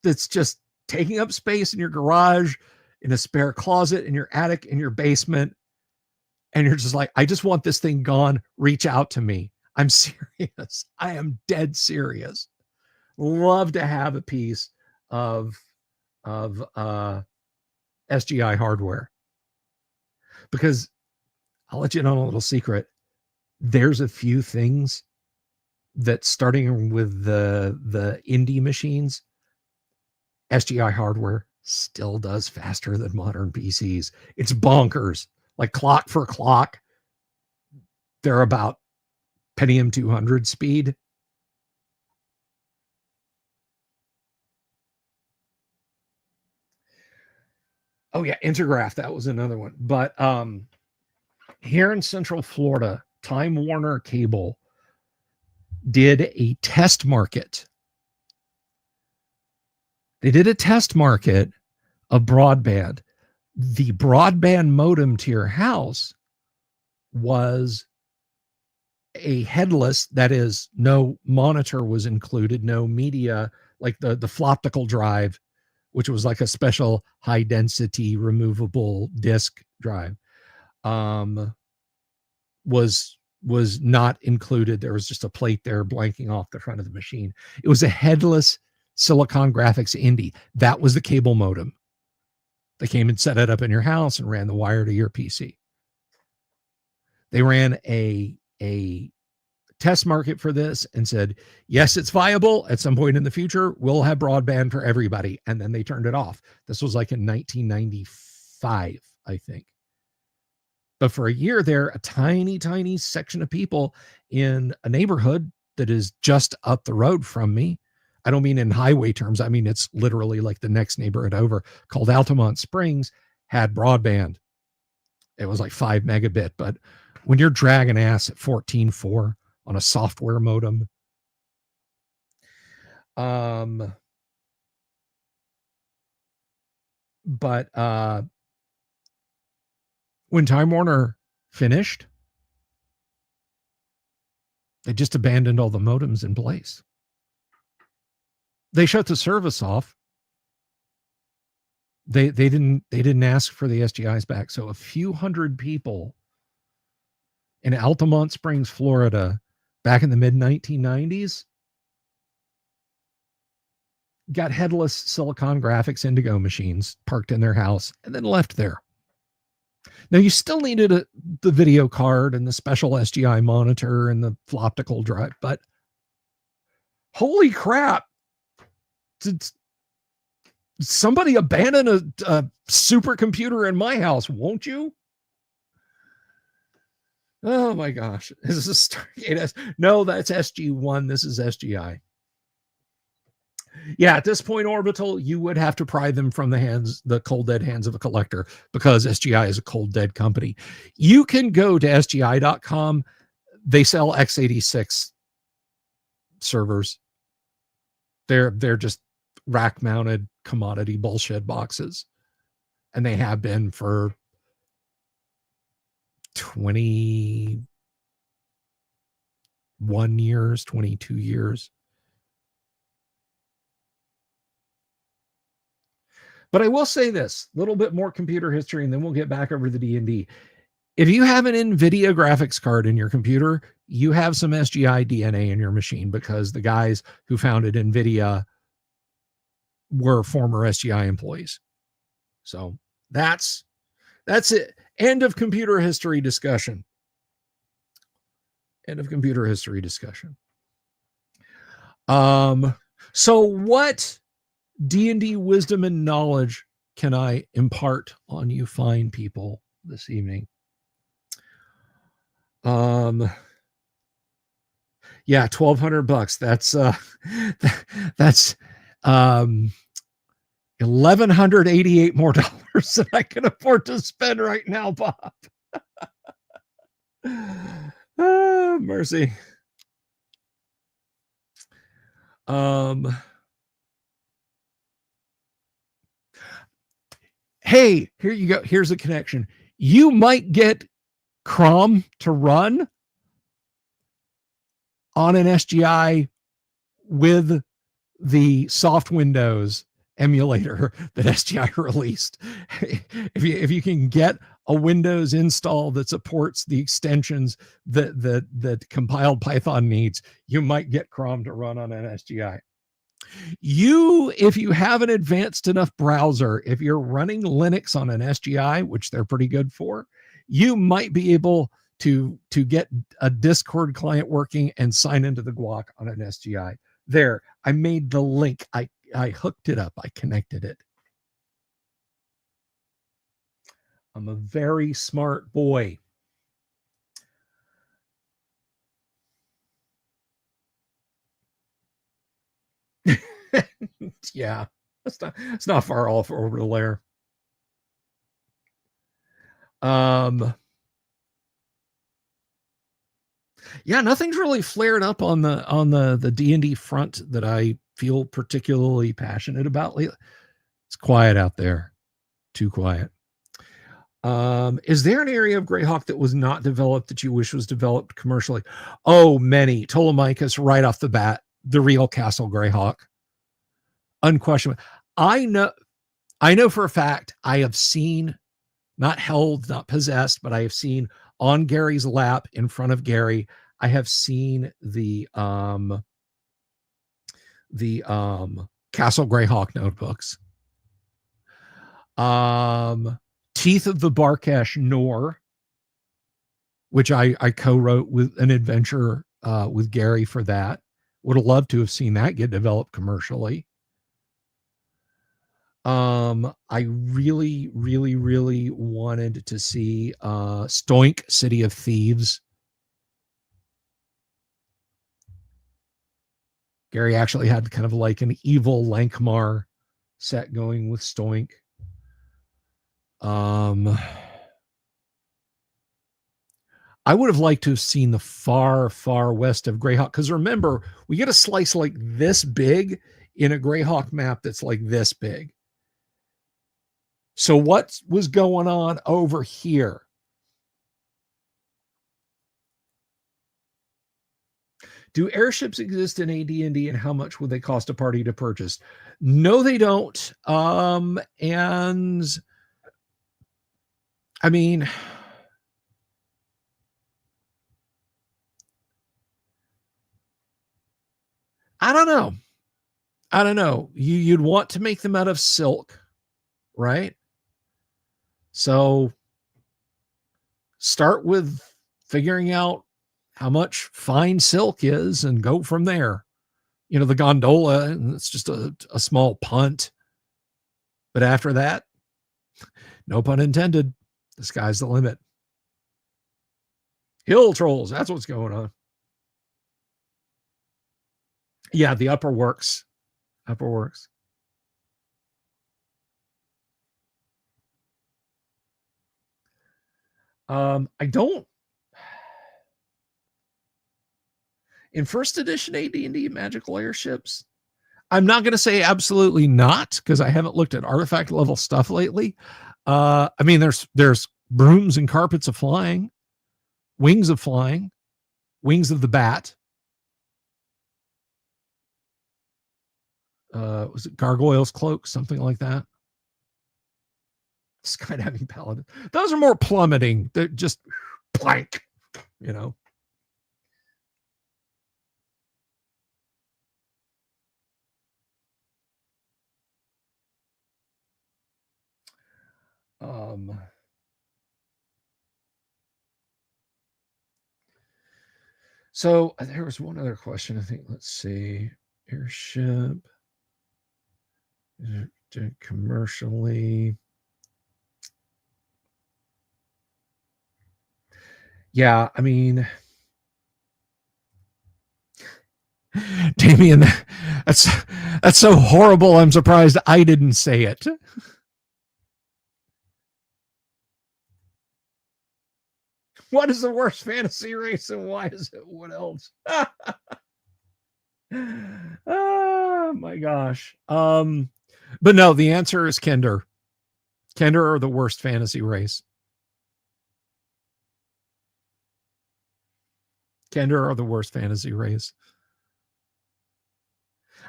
S1: that's just taking up space in your garage, in a spare closet, in your attic, in your basement, and you're just like, I just want this thing gone. Reach out to me. I'm serious. I am dead serious. Love to have a piece of SGI hardware, because I'll let you know a little secret. There's a few things that, starting with the indie machines, SGI hardware still does faster than modern PCs. It's bonkers. Like clock for clock, they're about Pentium 200 speed. Oh yeah, Intergraph, that was another one. But here in Central Florida, Time Warner Cable did a test market. They did a test market of broadband. The broadband modem to your house was a headless, that is, no monitor was included, no media, like the floptical drive, which was like a special high density removable disk drive, was not included. There was just a plate there blanking off the front of the machine. It was a headless Silicon Graphics Indie. That was the cable modem. They came and set it up in your house and ran the wire to your PC. They ran a test market for this and said, yes, it's viable. At some point in the future, we'll have broadband for everybody. And then they turned it off. This was like in 1995, I think. But for a year there, a tiny, tiny section of people in a neighborhood that is just up the road from me, I don't mean in highway terms, I mean it's literally like the next neighborhood over, called Altamont Springs, had broadband. It was like 5 megabit, but when you're dragging ass at 14.4 on a software modem, but when Time Warner finished, they just abandoned all the modems in place. They shut the service off. They didn't ask for the SGIs back. So a few hundred people in Altamont Springs, Florida, back in the mid 1990s, got headless Silicon Graphics Indigo machines parked in their house and then left there. Now, you still needed the video card and the special SGI monitor and the floptical drive, but holy crap, did somebody abandon a supercomputer in my house, won't you? Oh my gosh. Is this Stargate? No, that's SG1. This is SGI. Yeah, at this point, Orbital, you would have to pry them from the cold dead hands of a collector, because SGI is a cold dead company. You can go to SGI.com. They sell x86 servers. They're just rack mounted commodity bullshit boxes. And they have been for 21 years, 22 years. But I will say this, a little bit more computer history, and then we'll get back over the D&D. If you have an NVIDIA graphics card in your computer, you have some SGI DNA in your machine, because the guys who founded NVIDIA were former SGI employees. So that's it. End of computer history discussion. End of computer history discussion. So what D&D wisdom and knowledge can I impart on you fine people this evening? Yeah, $1,200. That's $1,188 more than I can afford to spend right now, Bob. Mercy. Hey, here you go. Here's a connection. You might get Chrome to run on an SGI with the soft Windows emulator that SGI released. If you can get a Windows install that supports the extensions that compiled Python needs, you might get Chrome to run on an SGI. If you have an advanced enough browser, if you're running Linux on an SGI, which they're pretty good for, you might be able to get a Discord client working and sign into the GUOC on an SGI. There, I made the link. I hooked it up. I connected it. I'm a very smart boy. Yeah, it's not far off over there. Yeah, nothing's really flared up on the D&D front that I feel particularly passionate about lately. It's quiet out there. Too quiet. Is there an area of Greyhawk that was not developed that you wish was developed commercially? Oh, many. Ptolemachus right off the bat, the real Castle Greyhawk. Unquestionably. I know for a fact I have seen, not held, not possessed, but I have seen on Gary's lap in front of Gary, I have seen the Castle Greyhawk notebooks. Teeth of the Barkesh Nor, which I co-wrote with an adventure with Gary for that. Would have loved to have seen that get developed commercially. I really, really, really wanted to see Stoink, City of Thieves. Gary actually had kind of like an evil Lankmar set going with Stoink. I would have liked to have seen the far, far west of Greyhawk, because remember, we get a slice like this big in a Greyhawk map that's like this big. So what was going on over here? Do airships exist in AD&D, and how much would they cost a party to purchase? No, they don't. And I mean, I don't know. You'd want to make them out of silk, right? So start with figuring out how much fine silk is and go from there. You know, the gondola, and it's just a small punt. But after that, no pun intended, the sky's the limit. Hill trolls, that's what's going on. Yeah, the upper works. Upper works. I don't. In first edition AD&D magical airships, I'm not going to say absolutely not, because I haven't looked at artifact level stuff lately. I mean, there's brooms and carpets of flying, wings of flying, wings of the bat. Was it Gargoyle's Cloak, something like that? Skydiving Paladin. Those are more plummeting. They're just plank, you know. So there was one other question, I think. Let's see. Airship commercially. Yeah, I mean, Damien, that's so horrible. I'm surprised I didn't say it. What is the worst fantasy race and why is it Wood Elves? Oh my gosh. But no, the answer is Kender. Kender are the worst fantasy race. Kender are the worst fantasy race.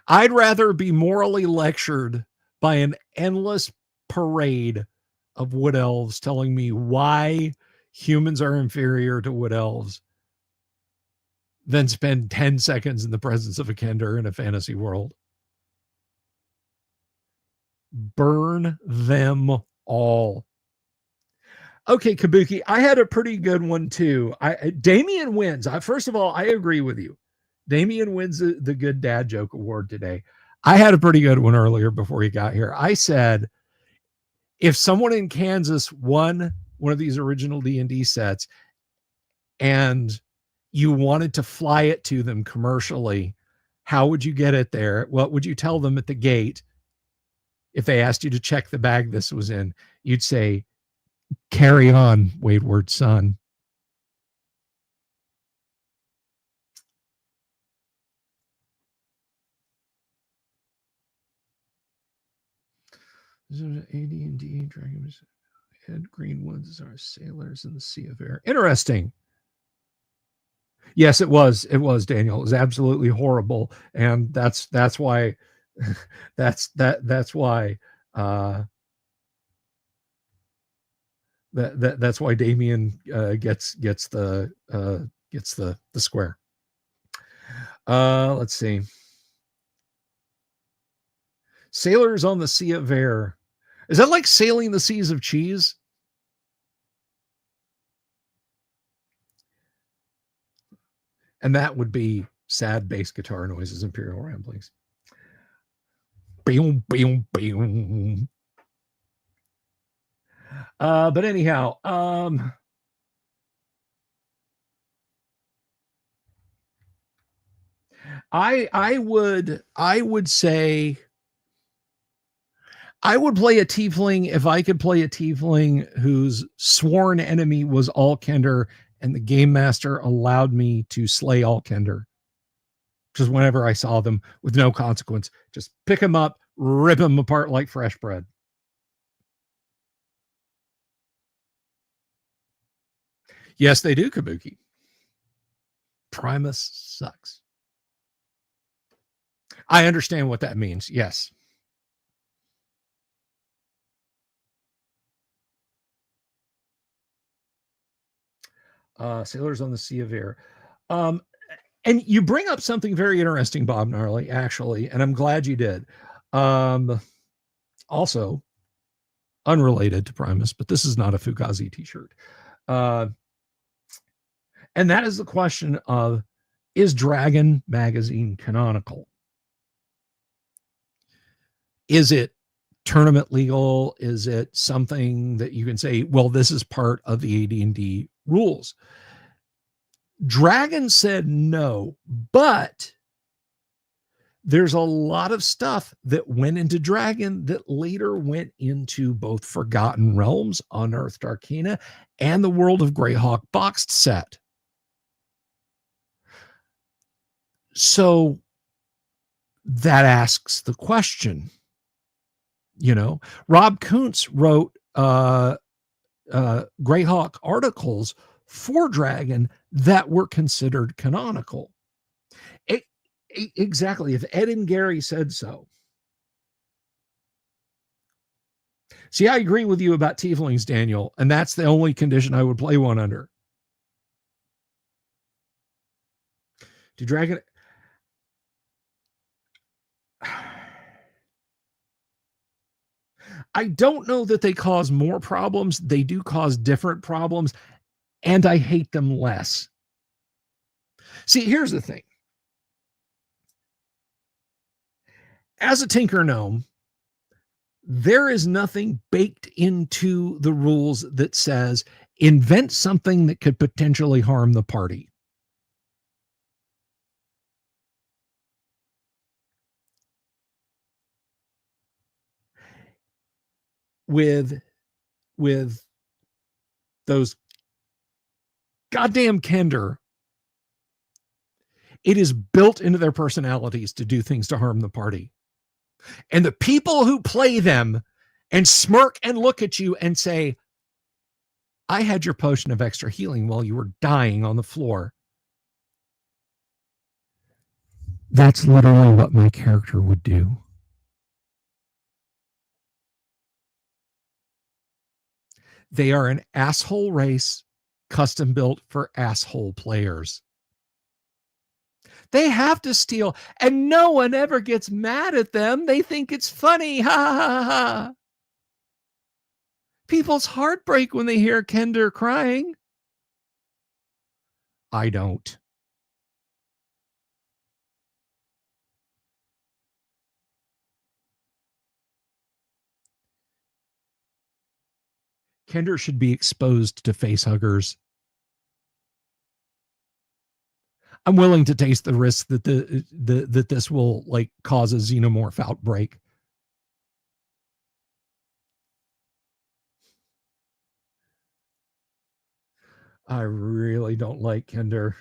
S1: I'd rather be morally lectured by an endless parade of Wood Elves telling me why humans are inferior to Wood Elves than spend 10 seconds in the presence of a Kender in a fantasy world. Burn them all. Okay, Kabuki, I had a pretty good one too. Damien wins. First of all, I agree with you. Damien wins the Good Dad Joke Award today. I had a pretty good one earlier before he got here. I said, if someone in Kansas won one of these original D&D sets and you wanted to fly it to them commercially, how would you get it there? What would you tell them at the gate if they asked you to check the bag this was in? You'd say, carry on, wayward son. AD&D Dragons Ed Greenwoods are sailors in the Sea of Air. Interesting. Yes, it was. It was, Daniel. It was absolutely horrible, and that's why that's why that's why Damien gets the square. Let's see. Sailors on the Sea of Air. Is that like sailing the seas of cheese? And that would be sad bass guitar noises, Imperial Ramblings. Boom, boom, boom. But anyhow, I would say I would play a tiefling if I could play a tiefling whose sworn enemy was all Kender and the game master allowed me to slay all Kender. Just whenever I saw them with no consequence, just pick them up, rip them apart like fresh bread. Yes, they do, Kabuki. Primus sucks. I understand what that means. Yes. Sailors on the Sea of Air. And you bring up something very interesting, Bob Gnarly, actually, and I'm glad you did. Also, unrelated to Primus, but this is not a Fugazi t-shirt. And that is the question of, is Dragon Magazine canonical? Is it tournament legal? Is it something that you can say, well, this is part of the AD&D rules? Dragon said no, but there's a lot of stuff that went into Dragon that later went into both Forgotten Realms, Unearthed Arcana, and the World of Greyhawk boxed set. So that asks the question, Rob Kuntz wrote Greyhawk articles for Dragon that were considered canonical. Exactly. If Ed and Gary said so. See, I agree with you about tieflings, Daniel, and that's the only condition I would play one under. Do Dragon... I don't know that they cause more problems. They do cause different problems, and I hate them less. See, here's the thing. As a Tinker Gnome, there is nothing baked into the rules that says invent something that could potentially harm the party. with those goddamn Kender, it is built into their personalities to do things to harm the party. And the people who play them and smirk and look at you and say, I had your potion of extra healing while you were dying on the floor. That's literally what my character would do. They are an asshole race, custom built for asshole players. They have to steal, and no one ever gets mad at them. They think it's funny. Ha ha ha ha. People's heart break when they hear Kender crying. I don't. Kender should be exposed to facehuggers. I'm willing to take the risk that that this will like cause a xenomorph outbreak. I really don't like Kender.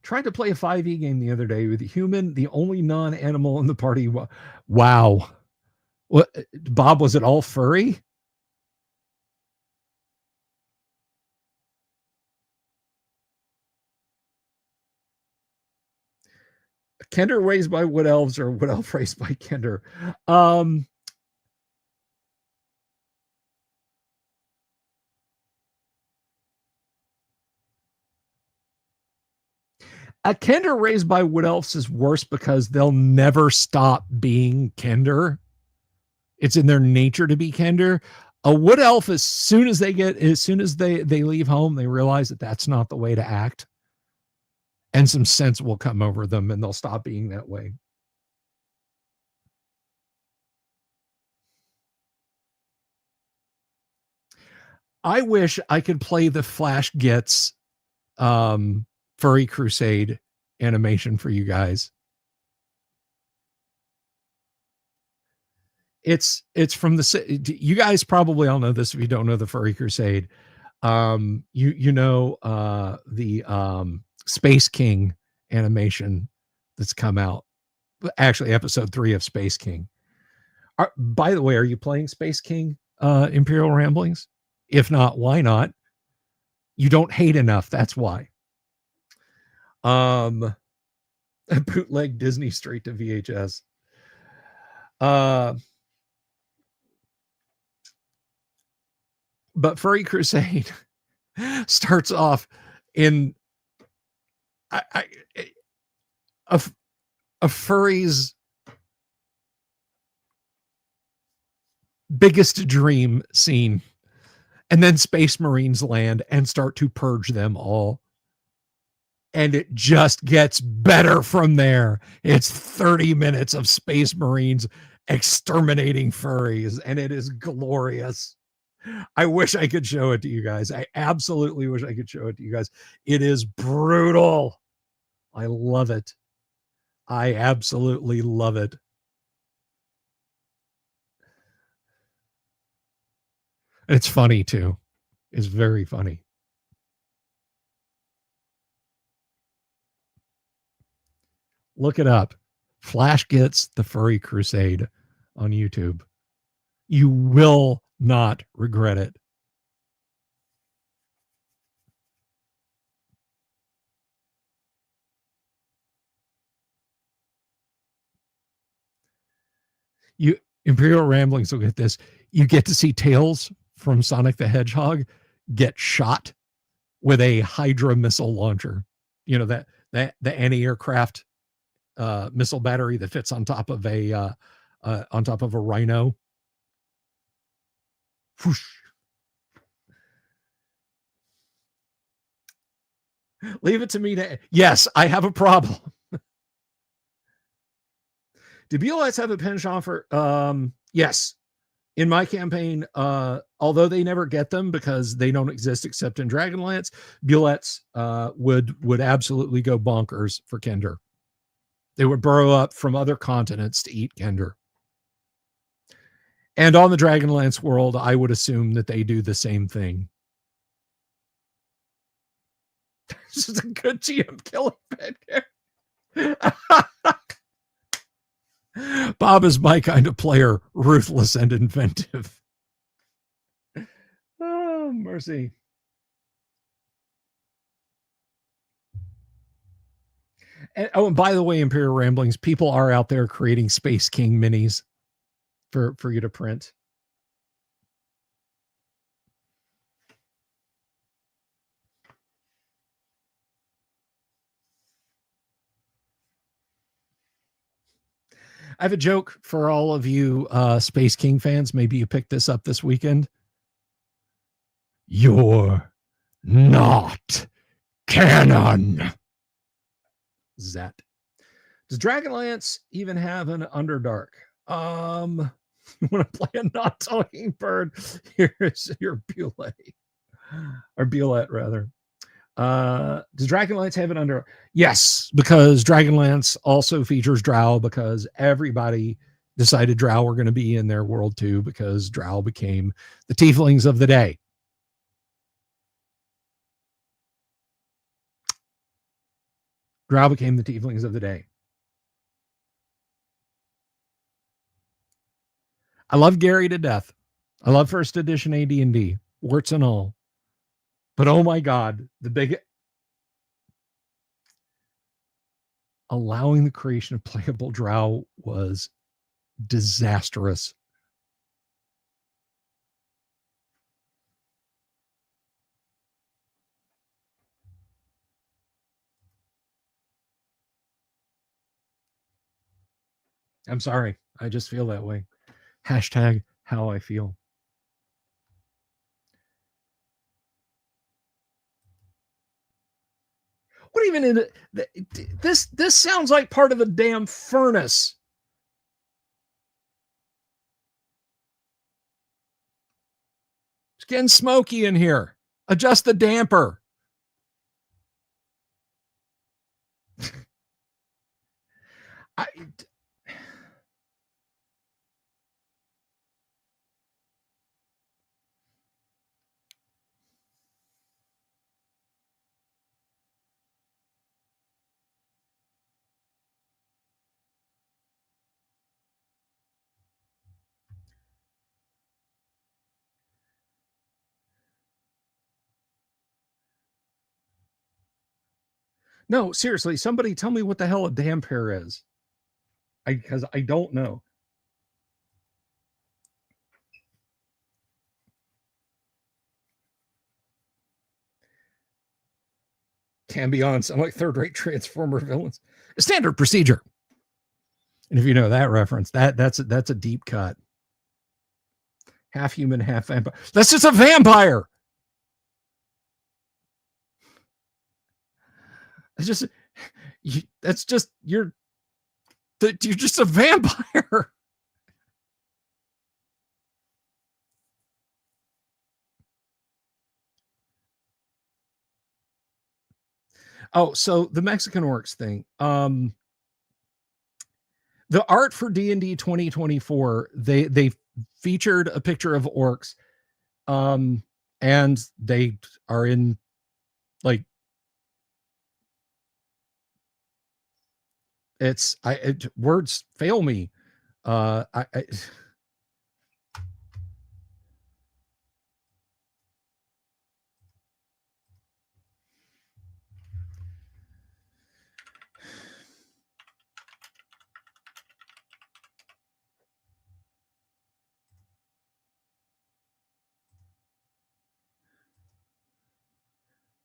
S1: Tried to play a 5e game the other day with a human, the only non-animal in the party. Wow. What, Bob, was it all furry? Kender raised by wood elves or wood elf raised by Kender? A Kender raised by wood elves is worse because they'll never stop being Kender. It's in their nature to be Kender. A wood elf, as soon as they leave home, they realize that that's not the way to act. And some sense will come over them and they'll stop being that way. I wish I could play the Flash Gets Furry Crusade animation for you guys. It's from the, you guys probably all know this if you don't know the Furry Crusade. You know the Space King animation that's come out. Actually, episode 3 of Space King. By the way, are you playing Space King Imperial Ramblings? If not, why not? You don't hate enough. That's why. Bootleg Disney straight to VHS. But Furry Crusade starts off in a furry's biggest dream scene, and then Space Marines land and start to purge them all. And it just gets better from there. It's 30 minutes of Space Marines exterminating furries, and it is glorious. I wish I could show it to you guys. I absolutely wish I could show it to you guys. It is brutal. I love it. I absolutely love it. It's funny too. It's very funny. Look it up. Flash Gets the Furry Crusade on YouTube. You will not regret it. You Imperial Ramblings will get this. You get to see Tails from Sonic the Hedgehog get shot with a Hydra missile launcher. You know, that the anti-aircraft missile battery that fits on top of a rhino. Whoosh. Leave it to me to. Yes, I have a problem. Do BLS have a penchant for? Yes. In my campaign, although they never get them because they don't exist except in Dragonlance, Bullets would absolutely go bonkers for Kender. They would burrow up from other continents to eat Kender. And on the Dragonlance world, I would assume that they do the same thing. This is a good GM killing here. Bob is my kind of player, ruthless and inventive. Oh, mercy. And by the way, Imperial Ramblings, people are out there creating Space King minis for you to print. I have a joke for all of you Space King fans. Maybe you picked this up this weekend. You're not canon. Zat. Does Dragonlance even have an Underdark? You want to play a not talking bird? Here's your Bullet. Or Bullet, rather. Does Dragonlance have an Underdark? Yes, because Dragonlance also features Drow, because everybody decided Drow were going to be in their world too, because Drow became the tieflings of the day. Drow became the tieflings of the day. I love Gary to death. I love first edition AD&D, warts and all. But oh my God, the big allowing the creation of playable Drow was disastrous. I'm sorry. I just feel that way. Hashtag how I feel. What even in it? This sounds like part of a damn furnace. It's getting smoky in here. Adjust the damper. No, seriously, somebody tell me what the hell a damper is. Because I don't know. Cambions, I'm like third-rate Transformer villains. Standard procedure. And if you know that reference, that's a deep cut. Half human, half vampire. That's just a vampire. It's just that's just you're just a vampire. Oh, so the Mexican orcs thing. The art for D&D 2024, they featured a picture of orcs, and they are in like words fail me. I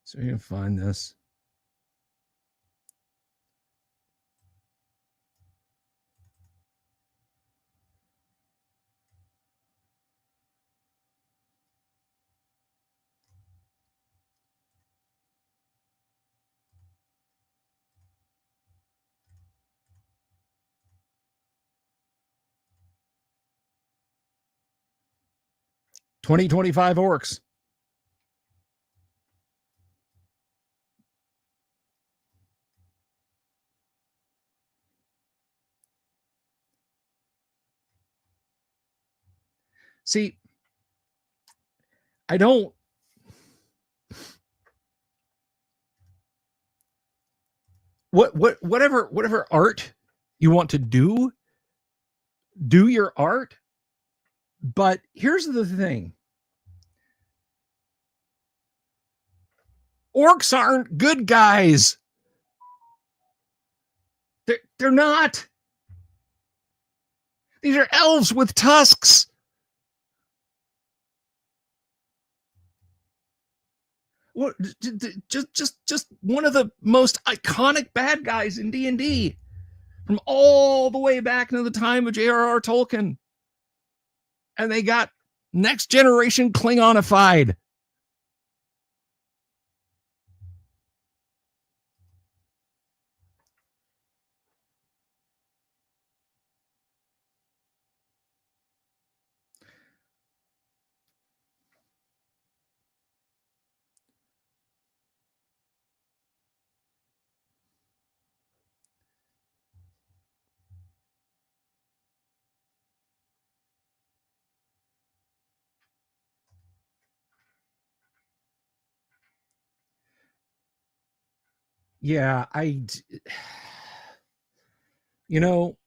S1: so you can find this. $20.25 orcs. See, I don't. Whatever art you want to do your art. But here's the thing. Orcs aren't good guys. They're not. These are elves with tusks. What, just one of the most iconic bad guys in D&D from all the way back into the time of J.R.R. Tolkien. And they got next generation Klingonified. Yeah, you know,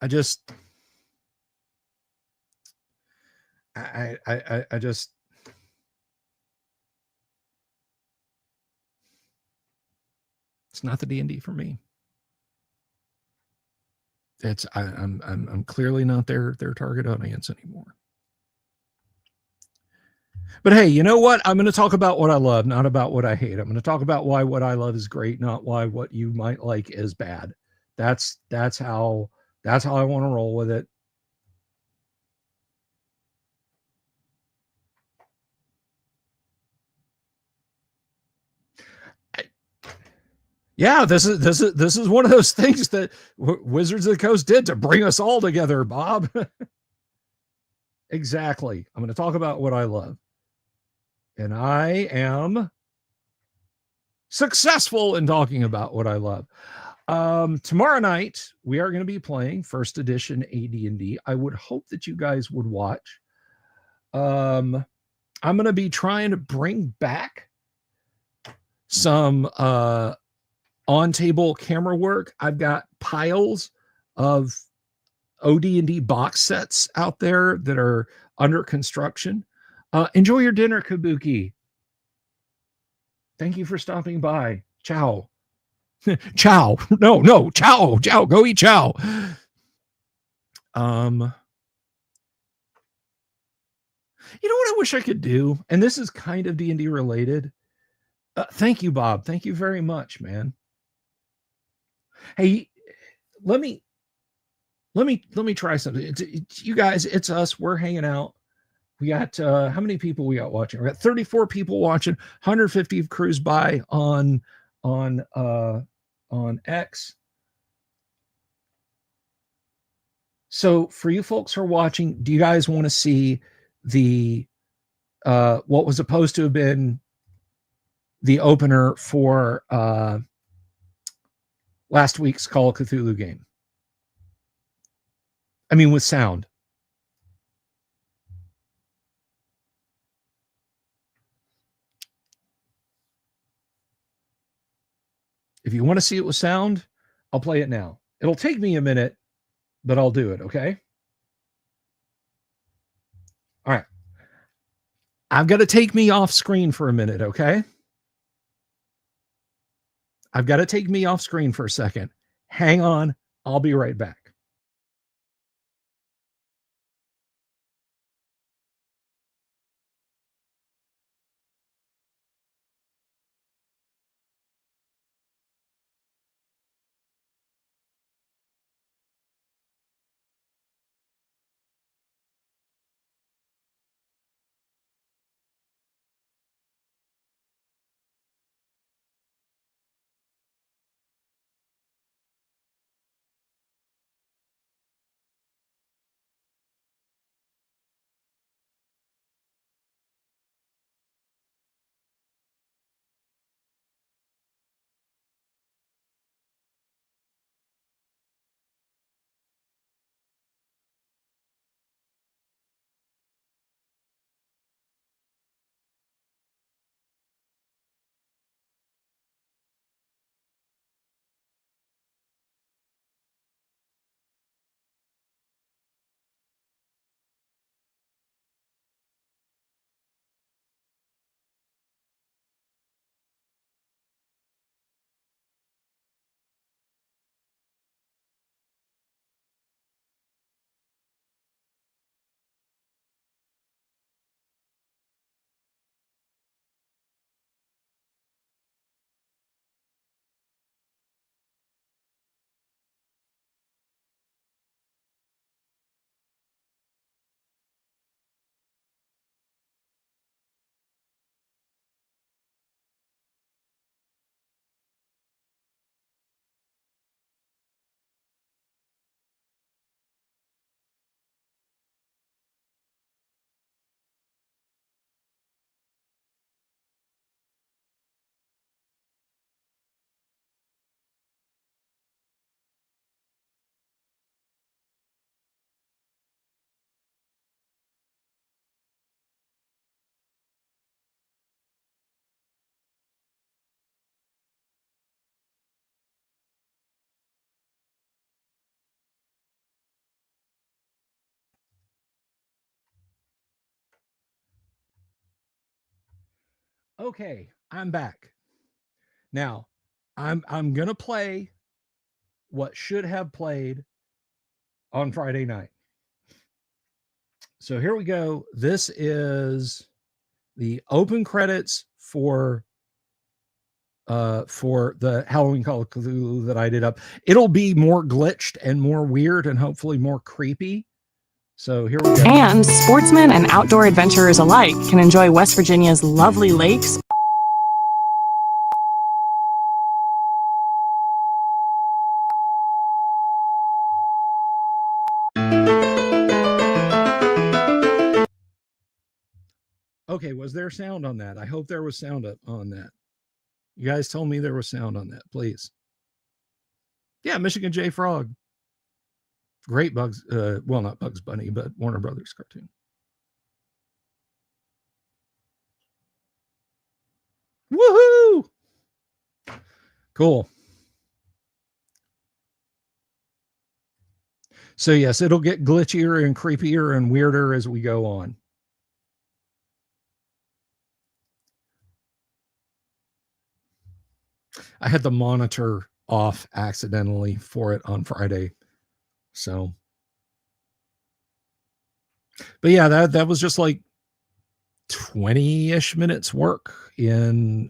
S1: I just, I just, it's not the D&D for me. It's I'm clearly not their target audience anymore. But hey, you know what? I'm going to talk about what I love, not about what I hate. I'm going to talk about why what I love is great, not why what you might like is bad. That's how I want to roll with it. Yeah, this is one of those things that Wizards of the Coast did to bring us all together, Bob. Exactly. I'm going to talk about what I love. And I am successful in talking about what I love. Tomorrow night we are going to be playing first edition AD&D. I would hope that you guys would watch. I'm going to be trying to bring back some on table camera work. I've got piles of OD&D box sets out there that are under construction. Enjoy your dinner, Kabuki. Thank you for stopping by. Ciao. Chow. No, chow. Go eat chow. You know what I wish I could do? And this is kind of D&D related. Thank you, Bob. Thank you very much, man. Hey, let me try something. You guys, it's us. We're hanging out. We got how many people we got watching? We got 34 people watching. 150 cruise by on X. So for you folks who are watching, do you guys want to see the what was supposed to have been the opener for last week's Call of Cthulhu game? I mean, with sound. If you want to see it with sound, I'll play it now. It'll take me a minute, but I'll do it, okay? All right. I've got to take me off screen for a minute, okay? I've got to take me off screen for a second. Hang on. I'll be right back. Okay, I'm back. Now, I'm going to play what should have played on Friday night. So here we go. This is the open credits for the Halloween Call of Cthulhu that I did up. It'll be more glitched and more weird and hopefully more creepy. So here we go.
S2: And sportsmen and outdoor adventurers alike can enjoy West Virginia's lovely lakes.
S1: Okay, was there sound on that? I hope there was sound on that. You guys told me there was sound on that, please. Yeah, Michigan J. Frog. Great Bugs, well, not Bugs Bunny, but Warner Brothers cartoon. Woohoo! Cool. So yes, it'll get glitchier and creepier and weirder as we go on. I had the monitor off accidentally for it on Friday. So, but yeah, that was just like 20-ish minutes work in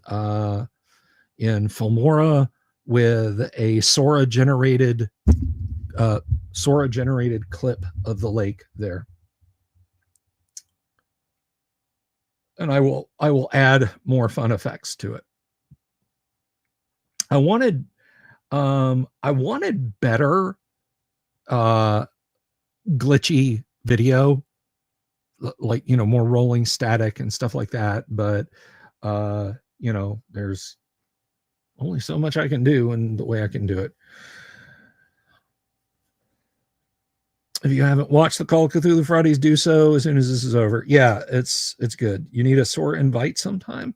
S1: Filmora with a Sora generated clip of the lake there. And I will add more fun effects to it. I wanted better glitchy video, like, you know, more rolling static and stuff like that, but you know, there's only so much I can do and the way I can do it. If you haven't watched the Call of Cthulhu Fridays, do so as soon as this is over. Yeah, it's good. You need a Sora invite sometime.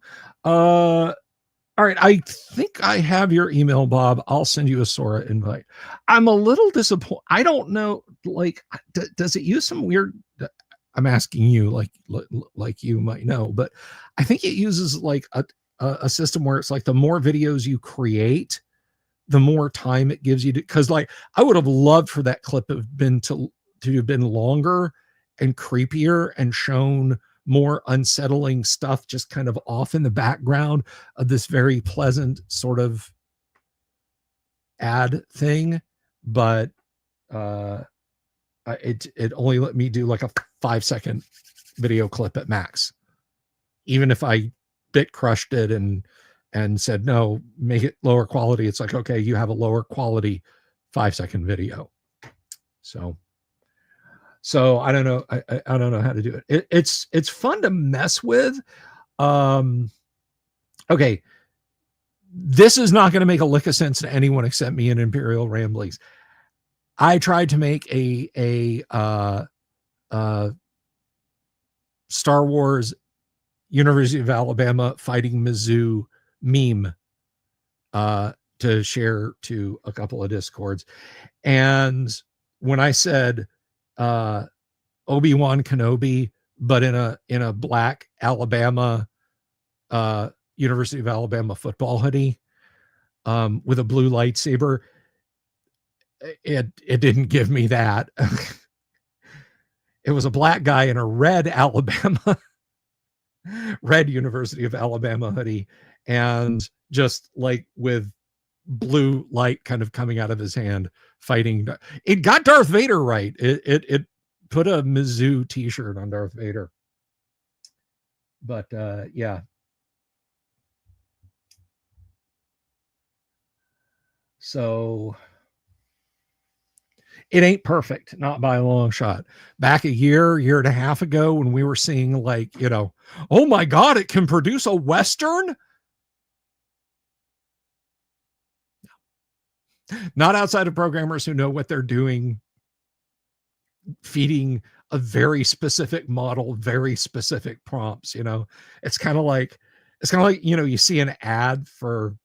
S1: All right, I think I have your email, Bob. I'll send you a Sora invite. I'm a little disappointed. I don't know, like, does it use some weird, I'm asking you, like you might know, but I think it uses like a system where it's like the more videos you create, the more time it gives you to, because like I would have loved for that clip have been to have been longer and creepier and shown more unsettling stuff just kind of off in the background of this very pleasant sort of ad thing. But it only let me do like a 5-second video clip at max. Even if I bit crushed it and said, no, make it lower quality, it's like, okay, you have a lower quality 5-second video. So I don't know. I don't know how to do it. It's fun to mess with. Okay. This is not going to make a lick of sense to anyone except me and Imperial Ramblings. I tried to make a Star Wars University of Alabama Fighting Mizzou meme to share to a couple of Discords. And when I said Obi-Wan Kenobi, but in a black Alabama University of Alabama football hoodie with a blue lightsaber, it didn't give me that. It was a black guy in a red University of Alabama hoodie, and just like with blue light kind of coming out of his hand fighting. It got Darth Vader right. It put a Mizzou t-shirt on Darth Vader. But yeah. So it ain't perfect, not by a long shot. Back a year and a half ago when we were seeing like, you know, oh my God, it can produce a Western. Not outside of programmers who know what they're doing, feeding a very specific model, very specific prompts. You know, it's kind of like, you know, you see an ad for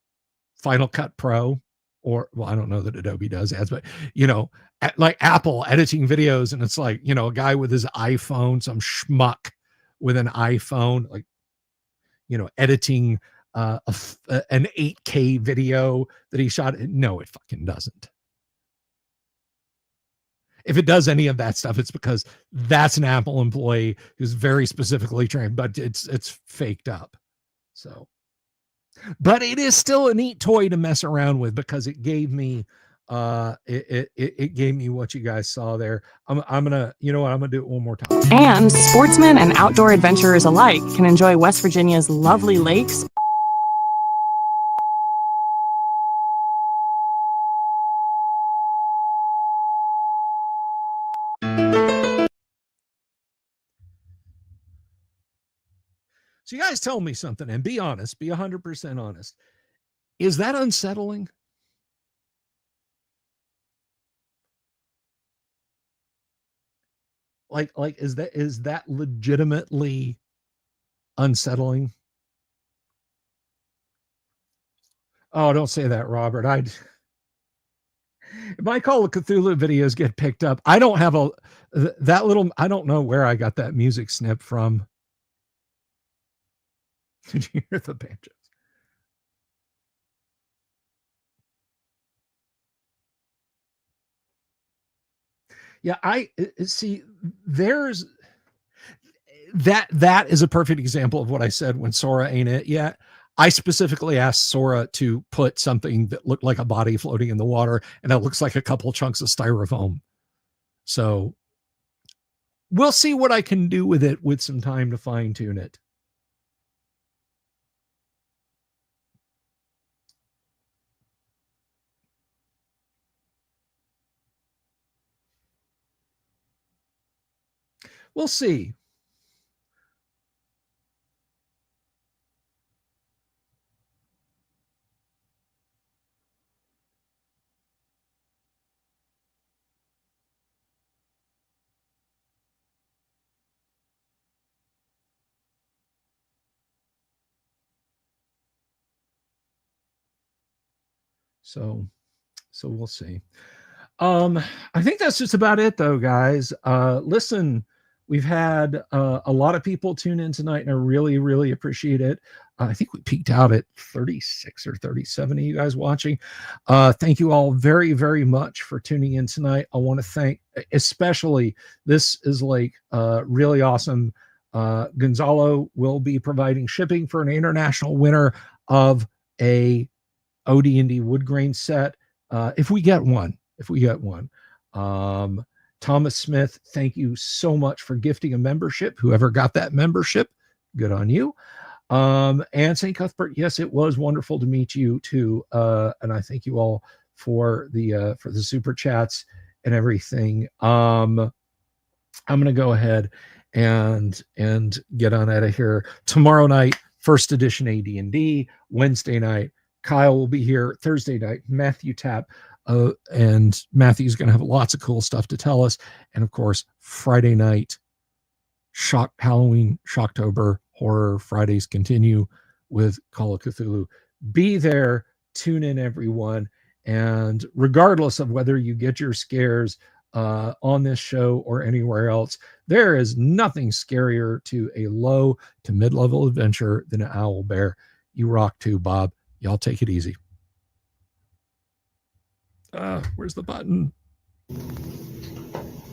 S1: Final Cut Pro, or, well, I don't know that Adobe does ads, but, you know, like Apple editing videos. And it's like, you know, a guy with his iPhone, some schmuck with an iPhone, like, editing an 8K video that he shot. No, it fucking doesn't. If it does any of that stuff, it's because that's an Apple employee who's very specifically trained, but it's faked up. So, but it is still a neat toy to mess around with because it gave me it gave me what you guys saw there. I'm gonna, I'm gonna do it one more time.
S2: And sportsmen and outdoor adventurers alike can enjoy West Virginia's lovely lakes.
S1: So you guys tell me something and be honest, be 100% honest. Is that unsettling? Like is that legitimately unsettling? Oh, don't say that, Robert. If my Call of Cthulhu videos get picked up, I don't have I don't know where I got that music snip from. Did you hear the banjos? Yeah, I see. There's that is a perfect example of what I said when Sora ain't it yet. I specifically asked Sora to put something that looked like a body floating in the water, and it looks like a couple chunks of styrofoam. So we'll see what I can do with it with some time to fine tune it. We'll see. So we'll see. I think that's just about it though, guys. Listen, we've had a lot of people tune in tonight, and I really, really appreciate it. I think we peaked out at 36 or 37 of you guys watching. Thank you all very, very much for tuning in tonight. I want to thank, especially, this is like really awesome. Gonzalo will be providing shipping for an international winner of a OD&D wood grain set. If we get one. Thomas Smith, thank you so much for gifting a membership. Whoever got that membership, good on you. And St. Cuthbert, yes, it was wonderful to meet you too. And I thank you all for the super chats and everything. I'm gonna go ahead and get on out of here. Tomorrow night, first edition AD&D. Wednesday night, Kyle will be here. Thursday night, Matthew Tapp. And Matthew's going to have lots of cool stuff to tell us. And of course, Friday night, Halloween, Shocktober, Horror Fridays continue with Call of Cthulhu. Be there, tune in, everyone. And regardless of whether you get your scares on this show or anywhere else, there is nothing scarier to a low to mid-level adventure than an owl bear. You rock too, Bob. Y'all take it easy. Where's the button?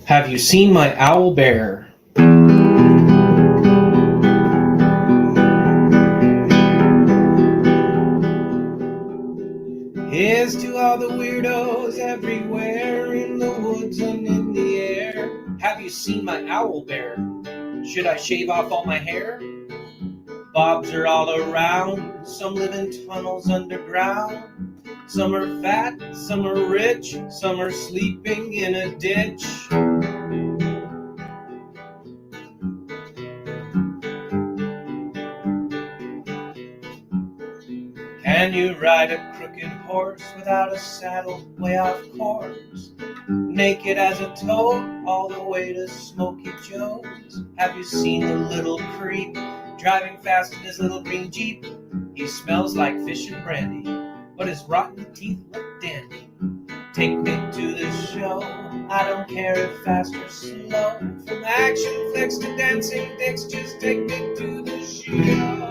S3: Have you seen my owl bear? Here's to all the weirdos everywhere in the woods and in the air. Have you seen my owl bear? Should I shave off all my hair? Bobs are all around. Some live in tunnels underground. Some are fat, some are rich, some are sleeping in a ditch. Can you ride a crooked horse without a saddle way off course? Naked as a toad all the way to Smoky Joe's. Have you seen the little creep driving fast in his little green Jeep? He smells like fish and brandy, but his rotten teeth look dandy. Take me to the show, I don't care if fast or slow. From action flicks to dancing dicks, just take me to the show.